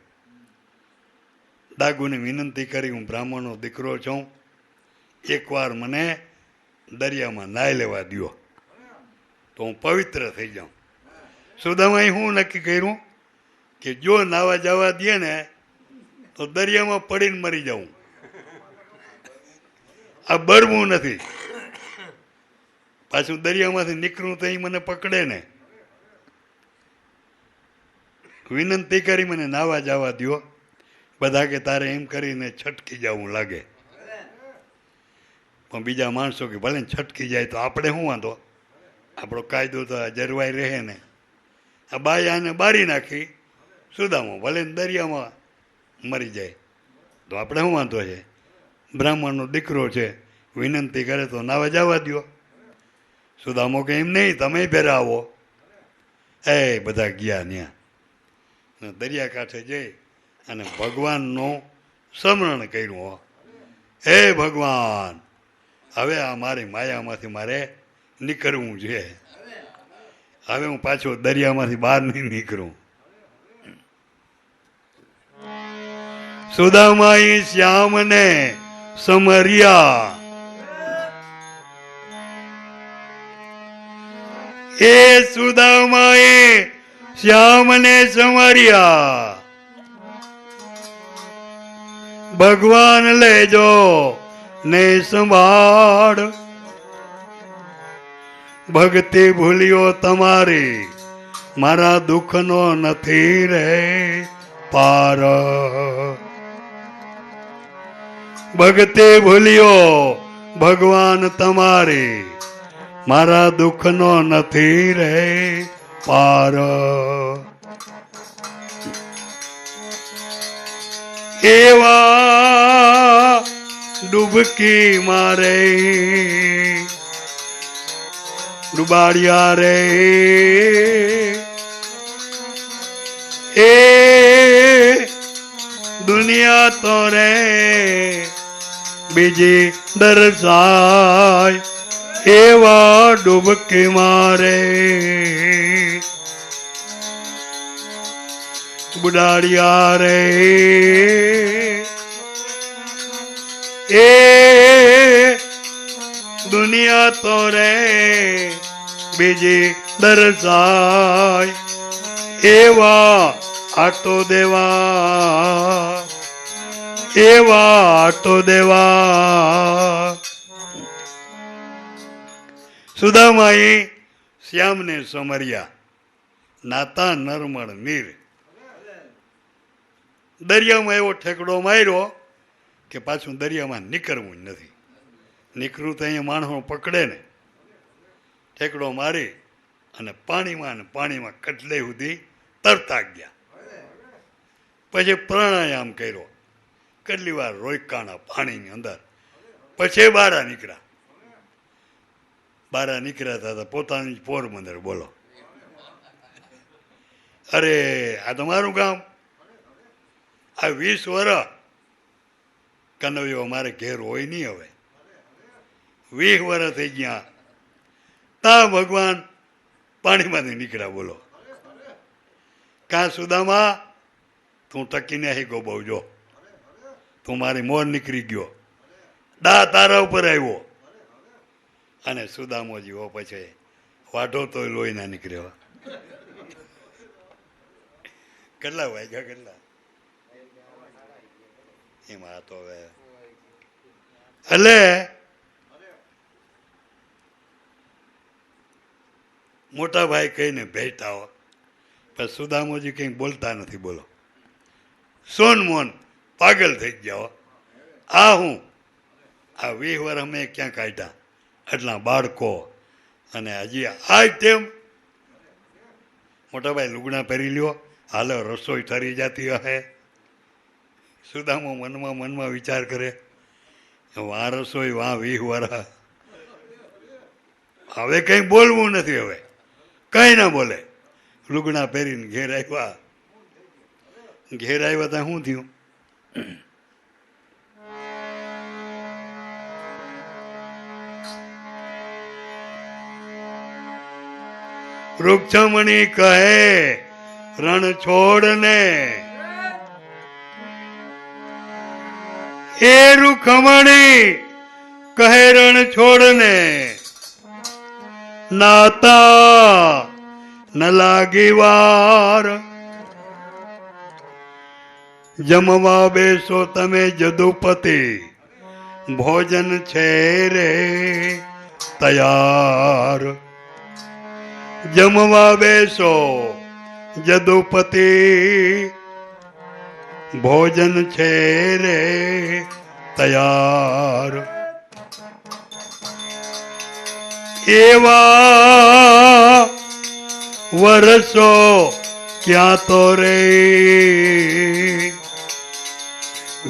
ડાગુને વિનંતી કરી, હું બ્રાહ્મણનો દીકરો છું, એકવાર મને દરિયામાં નાહી લેવા દ્યો તો હું પવિત્ર થઈ જાઉં. સુદામાએ હું નક્કી કર્યું કે જો નાવા જવા દે ને તો દરિયામાં પડીને મરી જાઉં. આ બરવું નથી, પાછું દરિયામાંથી નીકળું તો એ મને પકડે ને. વિનંતી કરી મને નાવા જવા દ્યો. બધા કે તારે એમ કરીને છટકી જવું લાગે. પણ બીજા માણસો કે ભલે છટકી જાય તો આપણે શું વાંધો, આપણો કાયદો તો જરવાઈ રહે ને. આ બાઈ આને બારી નાખી, સુદામો ભલે દરિયામાં મરી જાય તો આપણે શું વાંધો છે. બ્રાહ્મણનો દીકરો છે, વિનંતી કરે તો નાવા જવા દ્યો. સુદામો કે એમ નહીં, તમે ભેરા આવો. એ બધા ગયા ત્યાં દરિયાકાંઠે જઈ અને ભગવાનનું સ્મરણ કર્યું. હે ભગવાન, હવે આ મારી માયામાંથી મારે નીકળવું છે. હવે હું પાછો દરિયામાંથી બહાર નહીં નીકળું. સુદામાઈ શ્યામને સમર્યા, એ સુદામાએ શ્યામને સમર્યા. ભગવાન લેજો ને સંભાળ, ભક્તિ ભૂલ્યો તમારી મારા દુઃખનો નથી રે પાર. ભક્તિ ભૂલ્યો ભગવાન તમારી મારા દુઃખનો નથી રે પાર. એવા ડૂબકી મારે ડુબાડ્યા રે, દુનિયા તો રે બીજી દર્શાય એવા ડૂબકી મારે બુડાડિયા રે એ દુનિયા તો રે બીજી દર્શાય એવા આટો દેવા એવા આટો દેવા. સુદામાએ શ્યામને સમર્યા નાતા નરમળ નીર. દરિયામાં એવો ઠેકડો માર્યો કે પાછું દરિયામાં નીકળવું જ નથી. નીકળવું તો અહીંયા માણસો પકડે ને. ઠેકડો મારી અને પાણીમાં કટલે સુધી તરતા ગયા. પછી પ્રાણાયામ કર્યો, કેટલી વાર રોકાણા પાણીની અંદર, પછી બહાર નીકળ્યા. બહાર નીકળ્યા હતા પોતાની પોરબંદર. બોલો, અરે આ તમારું ગામ? આ 20 વર્ષ કનૈયો મારે ઘેર હોય નહીં. હવે 20 વર્ષ થઈ ગયા તા ભગવાન પાણીમાંથી નીકળ્યા. બોલો, કાં સુદામા તું ટકીને અહીં ગો બહુ જો, તું મારી મોર નીકળી ગયો, દા તારા ઉપર આવ્યો. અને સુદામો જીવો પછી વાઢો તો લોહી ના નીકળ્યો. કેટલા વાગ્યા? કેટલા એમાં તો હવે એટલે મોટા ભાઈ કહીને ભેટતા હો, પણ સુદામોજી કંઈ બોલતા નથી. બોલો, સોન મોન પાગલ થઈ ગયા. આ હું આ 20 વર્ષ અમે ક્યાં કાઢ્યા, એટલા બાળકો, અને હજી આ તેમ. મોટા ભાઈ લુગડા પહેરી લ્યો, હાલો રસોઈ ઠરી જતી હશે. સુદામો મનમાં વિચાર કરે, વાં રસોઈ વાં 20 વર્ષ. હવે કંઈ બોલવું નથી, હવે કંઈ ના બોલે. લુગડા પહેરીને ઘેર આવ્યા. ઘેર આવ્યા ત્યાં શું થયું? વૃક્ષમણી કહે રણ છોડને, એ રૂખમણી કહે રણ છોડને, નાતા ન લાગી વાર. જમવા બેસો તમે જદુપતિ, ભોજન છે રે તૈયાર. જમવા બેસો જદુપતિ, ભોજન છે રે તૈયાર. એવા વર્ષો ક્યાં તો રે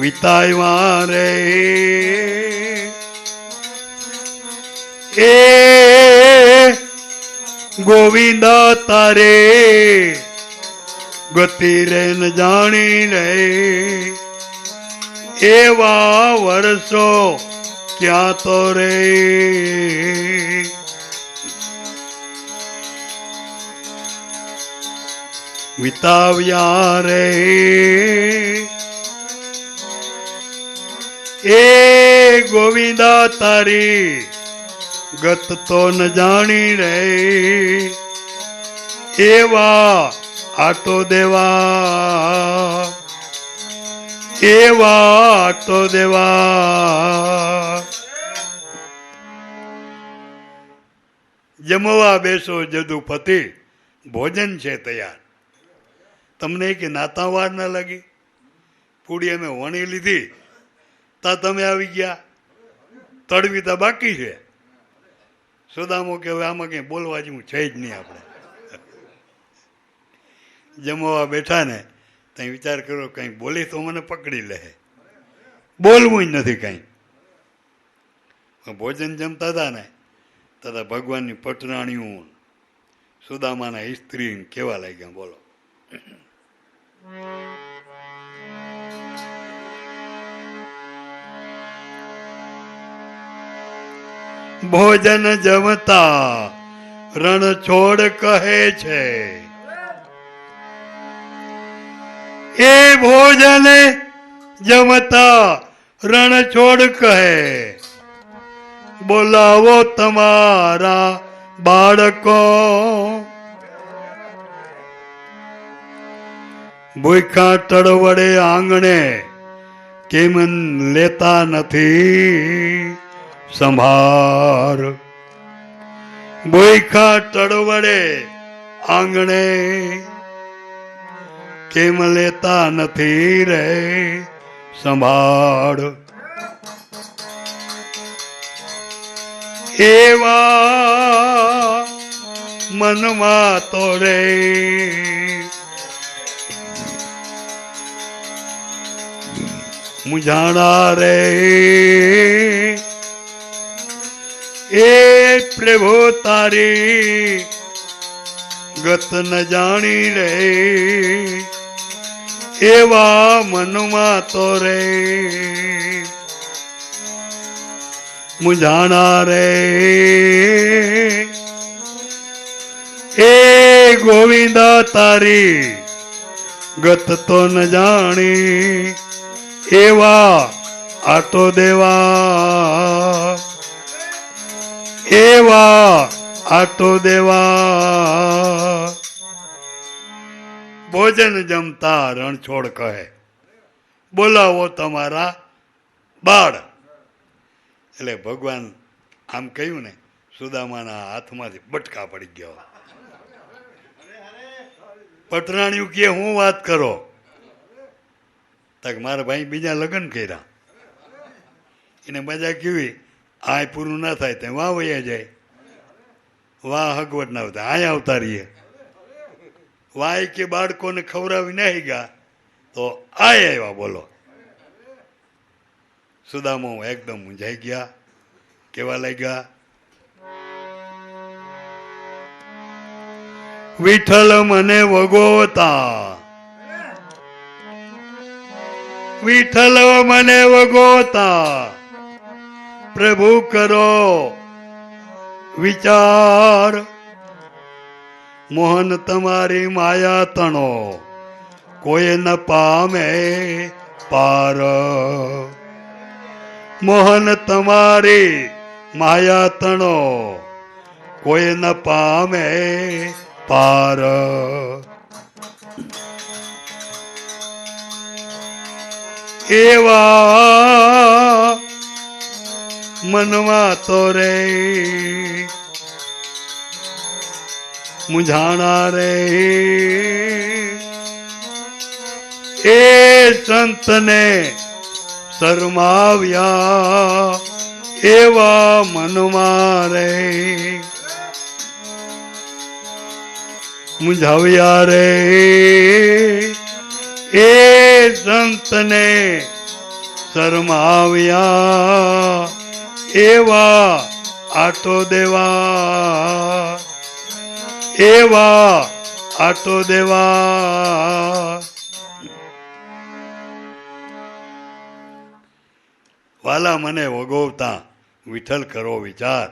વિતાવ્યા રે. એ ગોવિંદા તારે ગતિ રે ન જાણી રે. એવા વર્ષો ક્યાં તો રે વિતાવ્યા રે. એ ગોવિંદા તારી ગત તો ન જાણી રે. એવા આટો દેવા, એવા આટો દેવા. જમવા બેસો જદુપતિ, ભોજન છે તૈયાર. તમને કે નાતા વાર ના લાગી? પૂડી અમે વણી લીધી તા તમે આવી ગયા, તળવી તા બાકી છે. સુદામો કે હવે આમાં કંઈ બોલવા જેવું છે જ નહીં. આપણે જમવા બેઠા ને ત્યાં વિચાર કરો કંઈક બોલી તો મને પકડી લે. બોલવું જ નથી કંઈ. ભોજન જમતા હતા ને તથા ભગવાનની પટરાણીઓ સુદામાના સ્ત્રી કેવા લાગ્યા. બોલો, ભોજન જમતા રણ છોડ કહે છે. એ ભોજન જમતા રણ છોડ કહે, બોલાવો તમારા બાળકો. ભૂખા તળવડે આંગણે કેમ લેતા નથી સંભાર. ભૂખા તળવડે આંગણે કેમ લેતા નથી રે સંભાળ. એવા મનમાં તો રે મુંઝાણા રે. એ પ્રભુ તારી ગત ન જાણી રે, એવા મનમાં તો રે મુંઝાણા રે. એ ગોવિંદા તારી ગત તો ન જાણી, એવા આટો દેવા, એવા આટો દેવા. ભોજન જમતા રણછોડ કહે, બોલાવો તમારા બાળ. એટલે ભગવાન આમ કહ્યું ને, સુદામાના હાથમાંથી બટકા પડી ગયો. પટરાણિયું કે હું વાત કરો, તક મારા ભાઈ બીજા લગ્ન કર્યા, એને મજા કેવી, આ પૂરું ના થાય તો વાહ વયા જાય, વાહ હગવટ ના આવતા અહીંયા આવતા રહીએ. વાય કે બાળકોને ખવડાવી નહીં ગયા તો આય આવ્યા. બોલો, સુદામા એકદમ મૂંઝાઈ ગયા. કેવા લાગ્યા? વિઠ્ઠલ મને વગોતા, વિઠ્ઠલ મને વગોતા, પ્રભુ કરો વિચાર. મોહન તમારી માયા તણો કોઈ ન પામે પાર. મોહન તમારી માયા તણો કોઈ ન પામે પાર. એવા મનમાં તો રે મુંઝાણા રે. એ સંતને શરમાવ્યા, એવા મનમાં રે મુંઝાવ્યા રે. એ સંતને શરમાવ્યા, એવા આટો દેવા, એવા આટો દેવા. વાલા મને વગોવતા વિઠ્ઠલ કરો વિચાર.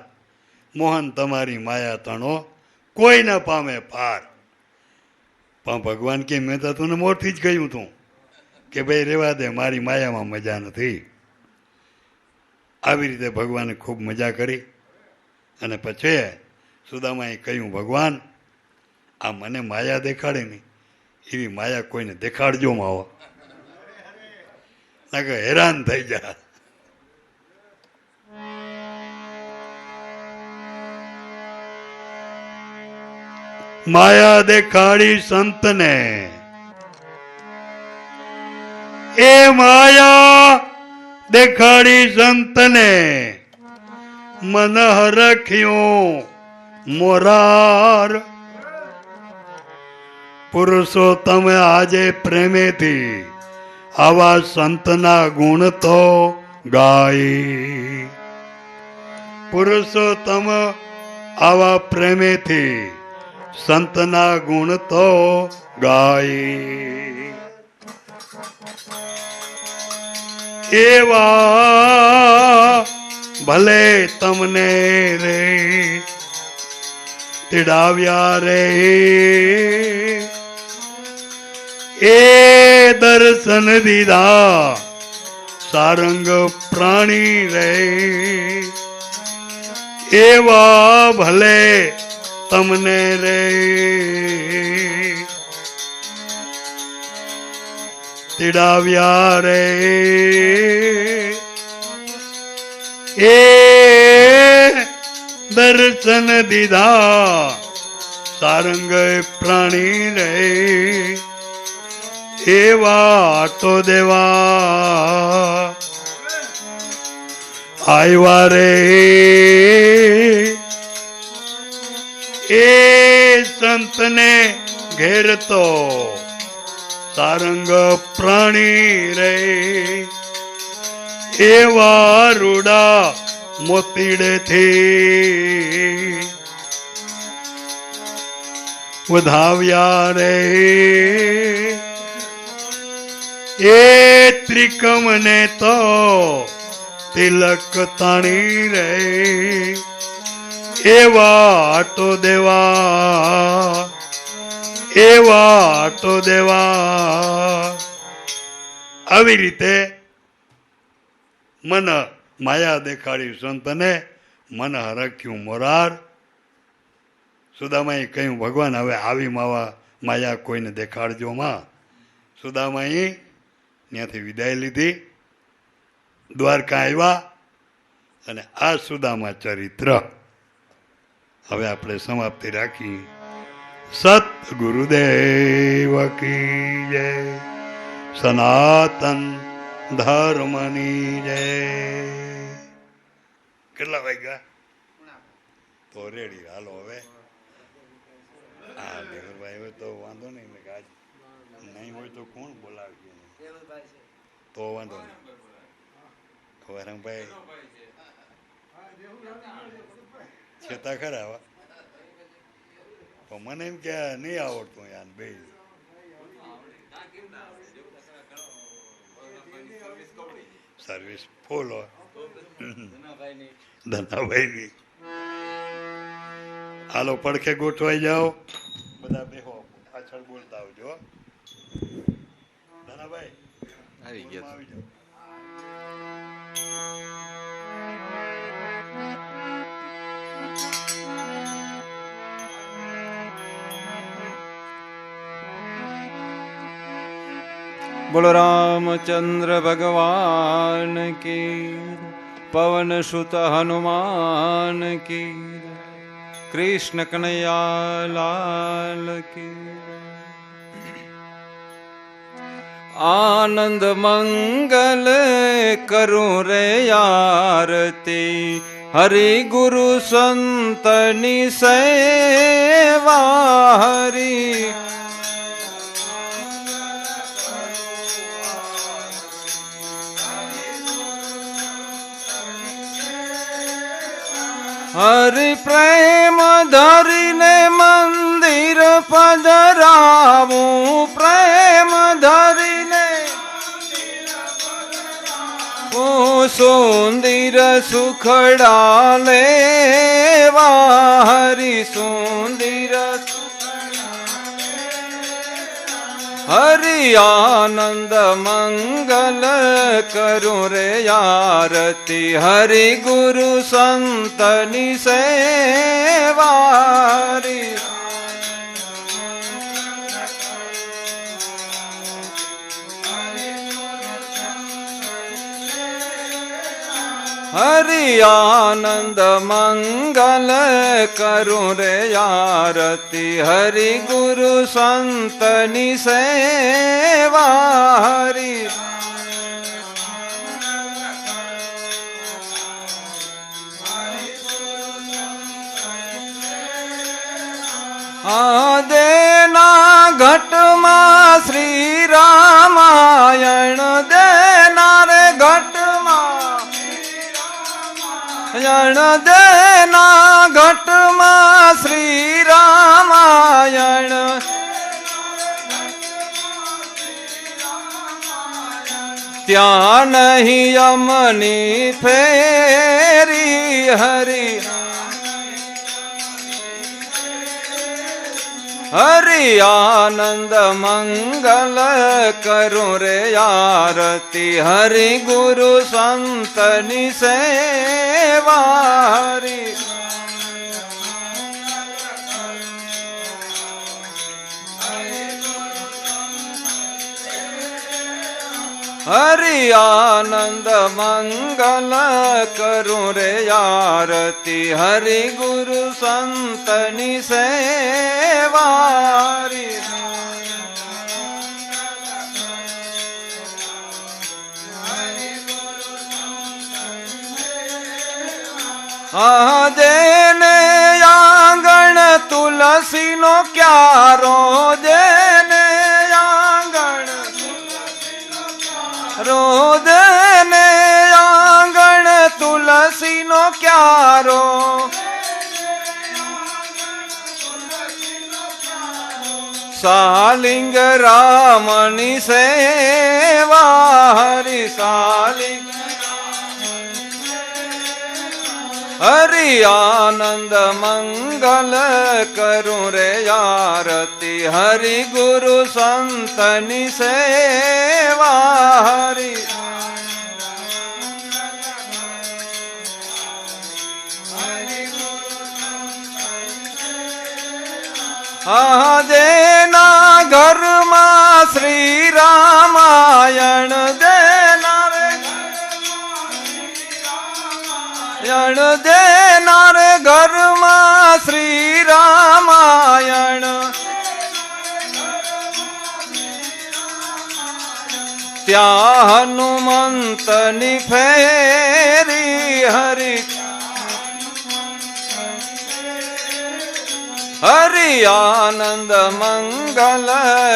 મોહન તમારી માયા તણો કોઈ ન પામે પાર. પણ ભગવાન કે મેં તો તને મોરથી જ કહ્યું તું કે ભાઈ રેવા દે, મારી માયામાં મજા નથી. આવી રીતે ભગવાને ખૂબ મજા કરી. અને પછી સુદામાએ કહ્યું, ભગવાન આ મને માયા દેખાડે ને એવી માયા કોઈને દેખાડજો માવો, ના કે હેરાન થઈ જાય. માયા દેખાડી સંતને, એ માયા દેખાડી સંતને, મન હરખ્યું મોરાર. પુરુષોત્તમ આજે પ્રેમેથી આવા સંતના ગુણ તો ગાય. પુરુષોત્તમ આવા પ્રેમેથી સંતના ગુણ તો ગાય. એવા ભલે તમને રે તેડાવ્યા રે એ દર્શન દીધા સારંગ પ્રાણી રે એવા ભલે તમને રે તેડાવ્યા રે એ દર્શન દીધા સારંગ પ્રાણી રે એવા તો દેવા આવ્યા રે એ સંતને ઘેરતો સારંગ પ્રાણી રે એવા રૂડા મોતીડેથી વધાવ્યા રે એ ત્રિકમને તો તિલક તાણી રે એવા તો દેવા એવા તો દેવા. આવી રીતે મન માયા દેખાડી સંતને મન હરખ્યું મોરાર. સુદામાએ કહ્યું ભગવાન હવે આવી માયા કોઈને દેખાડજો માં. સુદામાએ ત્યાંથી વિદાય લીધી, દ્વારકા આવ્યા અને આ સુદામા ચરિત્ર હવે આપણે સમાપ્તિ રાખી. સત ગુરુદેવ કી જય, સનાતન ધર્મની જય. કેટલા વાગ્યા? તો રેડી હાલો હવે. હા દેવરભાઈ હોય તો વાંધો નહીં, આજ નહીં હોય તો કોણ બોલાવી તો વાંધો નહીં. ખબરભાઈ છતાં ખરા પણ મને એમ કે નહીં આવડતું યાર બે. સર્વિસ ફૂલ હોય ધનાભાઈની. હાલો પડખે ગોઠવાઈ જાઓ બધા, બેહો પાછળ બોલતા આવજો. ધનાભાઈ આવી ગયા, આવી જાઓ. બોલો રામચંદ્ર ભગવાન કી, પવન સુત હનુમાન કી, કૃષ્ણ કનૈયા લાલ કી. આનંદ મંગલ કરું રે આરતી, હરિ ગુરુ સંતની સેવા હરી. હરિ પ્રેમ ધરીને મંદિર પધરાવું, પ્રેમ ધરીને સુંદર સુખડા લેવા. હરિ સુંદર હરિ આનંદ મંગલ કરું રે આરતી, હરિ ગુરુ સંતની સેવા. હરિ આનંદ મંગલ કરું રે આરતી, હરિ ગુરુ સંતની સેવા. હરિ દેના ઘટમાં શ્રી રામાયણ, દેના રે ઘટમાં દેના ઘટમાં શ્રી રામાયણ. ત્યાં નહીં યમની ફેરી હરી હરિ આનંદ મંગલ કરું રે આરતી હરિ ગુરુ સંતની સેવા હરિ હરિ આનંદ મંગલ કરું રે આરતી હરિ ગુરુ સંતની સેવા હરિ જેને આંગણ તુલસી નો ક્યારો જેને આંગણ રોદને આંગણ તુલસી નો ક્યારો સાલિંગ રામની સેવા હરિ સાલિંગ હરિ આનંદ મંગલ કરું રે આરતી હરિ ગુરુ સંતની સેવા હરિ જેના ઘરમાં શ્રી રામાયણ દેનાર દેનાર ઘરમાં શ્રી રામાયણ ત્યાં હનુમંતની ફેરી હરિ હરિ આનંદ મંગલ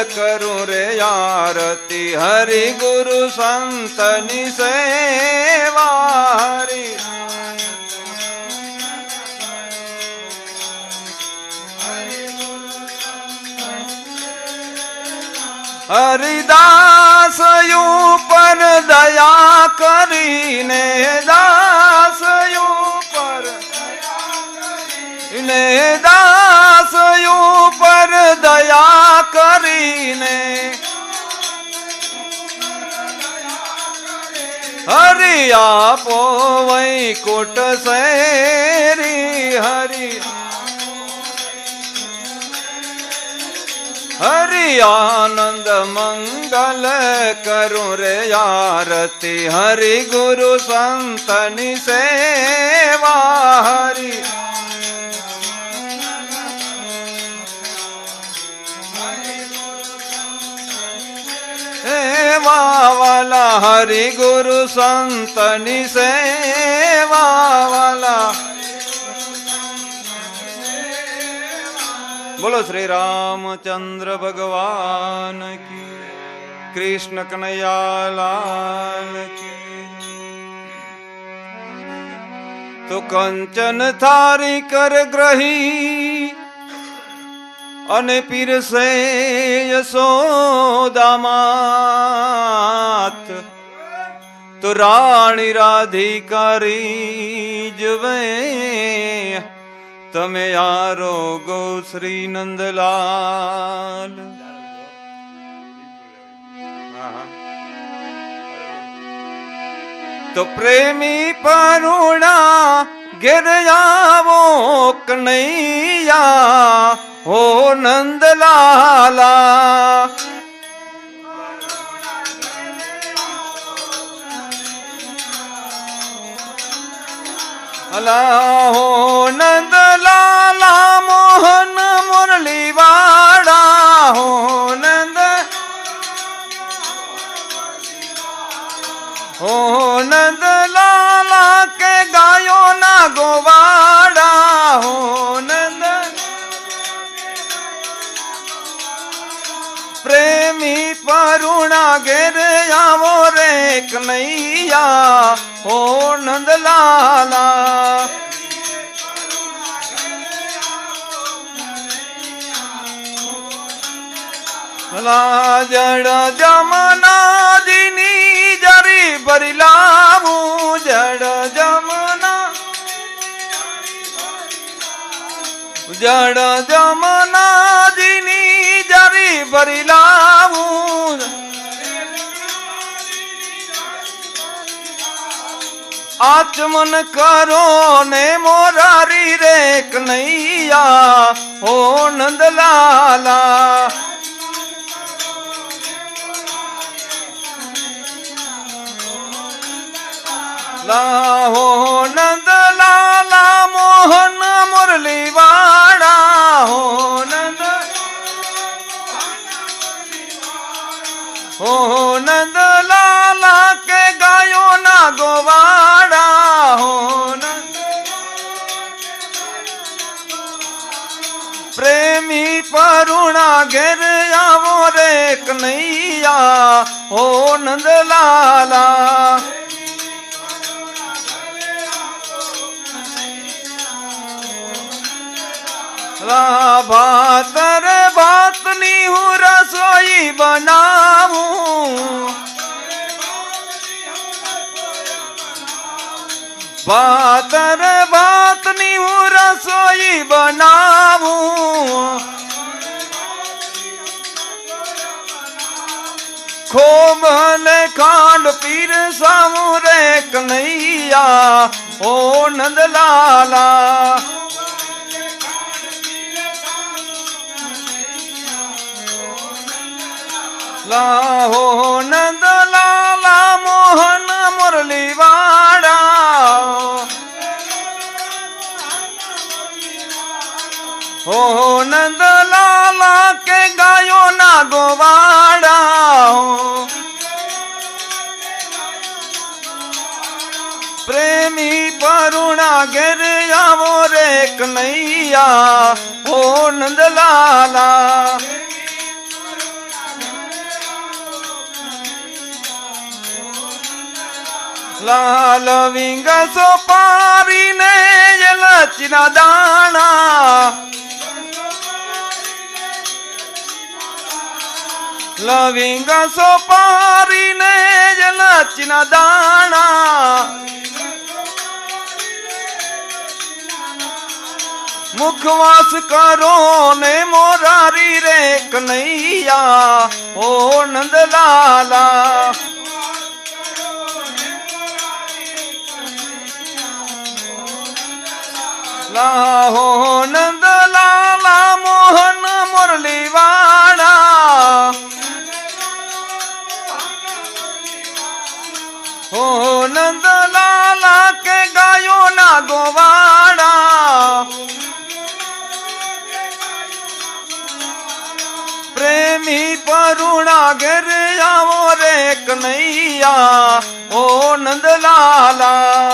કરું રે આરતી હરિ ગુરુ સંતની સેવા હરિ હરિદાસ ઉપર દયા કરીને દાસ ઉપર દાસ ઉપર દયા કરીને હરિ આપો વૈકુટ શેરી હરિ હરિ આનંદ મંગલ કરું રે આરતી હરિ ગુરુ સંતની સેવા હરિ વાલા હરિ ગુરુ સંતની સેવા વાલા બોલો શ્રી રામચંદ્ર ભગવાન કી કૃષ્ણ કનૈયા લાલ કી તો કંચન થારી કર ગ્રહી અને પીરસે યશોદામાત તો રાણી રાધિકારી જવે તમે આરોગો શ્રી નંદલાલ તો પ્રેમી પરુણા ઘેર આવો કનૈયા હો નંદલાલા અલા હો નંદલાલા મોહન મુરલી વાડા હો નંદ હો નંદલાલા કે ગાયો ના ગોવાડા હો નંદ પ્રેમી પરુણા ઘેર આવો રે કનૈયા હો નંદલાલા જળ જમનાજીની જરી ભરી લાવું જળ જમના જળ જમનાજીની જારી ભરી લાવું આચમન કરો ને મોરારી રે કનૈયા ઓ નંદલાલા લાહો નંદલાલા મોહન મુરલી વાળા હો નંદ હો નંદલાલા કે ગાયો ના ગોવાડા હો પ્રેમી પરુણા ઘેર આવો રે કનૈયા હો નંદલાલા ભાતર ભાતની હું રસોઈ બનાવું ભાતર ભાતની હું રસોઈ બનાવું ખોબલ ખાંડ પીરસાવું રે કનૈયા ઓ નંદલાલા લાહો નંદલાલા મોહન મુરલી વાળા હો નંદલાલા કે ગાયો ના ગોવાડા પ્રેમી પરુણા ઘેર આવો રે કનૈયા હો નંદલાલા લાલ વિંગ સોપારીને લચના દાણા લવિંગ સોપારીને લચના દાણા મુખવાસ કરો ને મોરારી રે કનૈયા ઓ નંદલાલા લાહો નંદલાલા મોહન મુરલી વાળા હો નંદલાલા કે ગાયો ના ગોવાડા પ્રેમી પરુણા ઘેર આવો રે કનૈયા ઓ નંદલાલા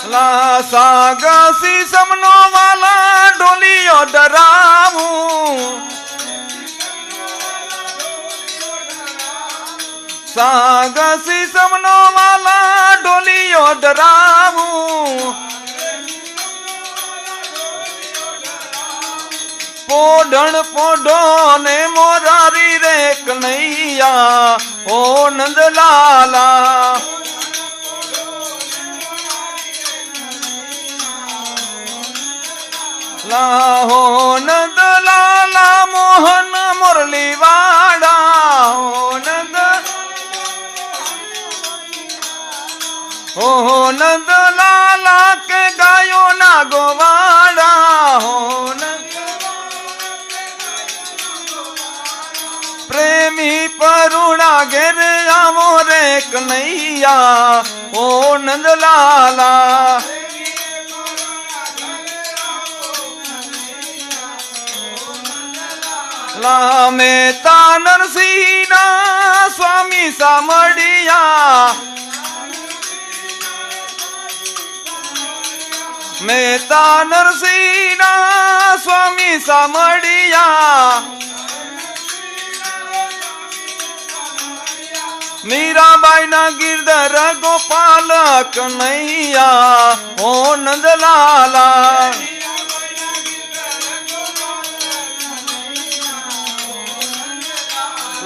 લા સાગસી સમનો વાલા ઢોલિયો ડરાવું સાગસી સમનો વાલા ઢોલિયો ડરાવું પોઢણ પોઢો ને મોરારી રે કનૈયા ઓ નંદલાલા લાહો નંદલાલા મોહન મુરલી વાળા હો નંદલાલા કે ગાયો ના ગોવાડા હો પ્રેમી પરુણા ઘેર આવો રે કનૈયા ઓ નંદલાલા લા મેતા નરસિંહ ના સ્વામી સામડિયા મેતા નરસિંહ ના સ્વામી સામડિયા મીરાબાઈ ના ગિરધર ગોપાલ કનૈયા ઓ નંદલાલા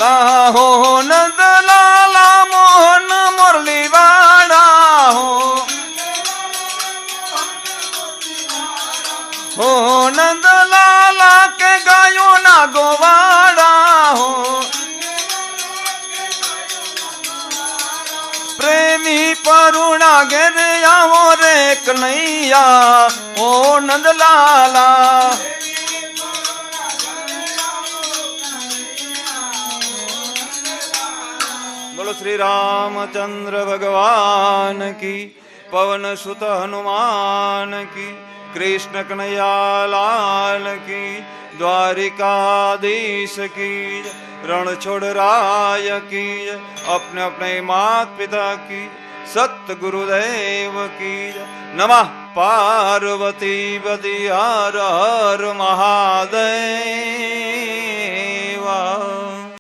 લાહો નંદ લાલા મોહન મુરલી વાળા હો નંદ લાલા કે ગાયો ના ગોવાળા હો પ્રેમી પરુણા ઘેર આવો રે કનૈયા ઓ નંદલાલા બોલો શ્રી રામચંદ્ર ભગવાન કી પવન સુત હનુમાન કી કૃષ્ણ કનૈયા લાલ કી द्वारिकाधीश की रण छोड़ राय की अपने अपने मात पिता की सत गुरुदेव की नमः पार्वती पति हर हर महादेव।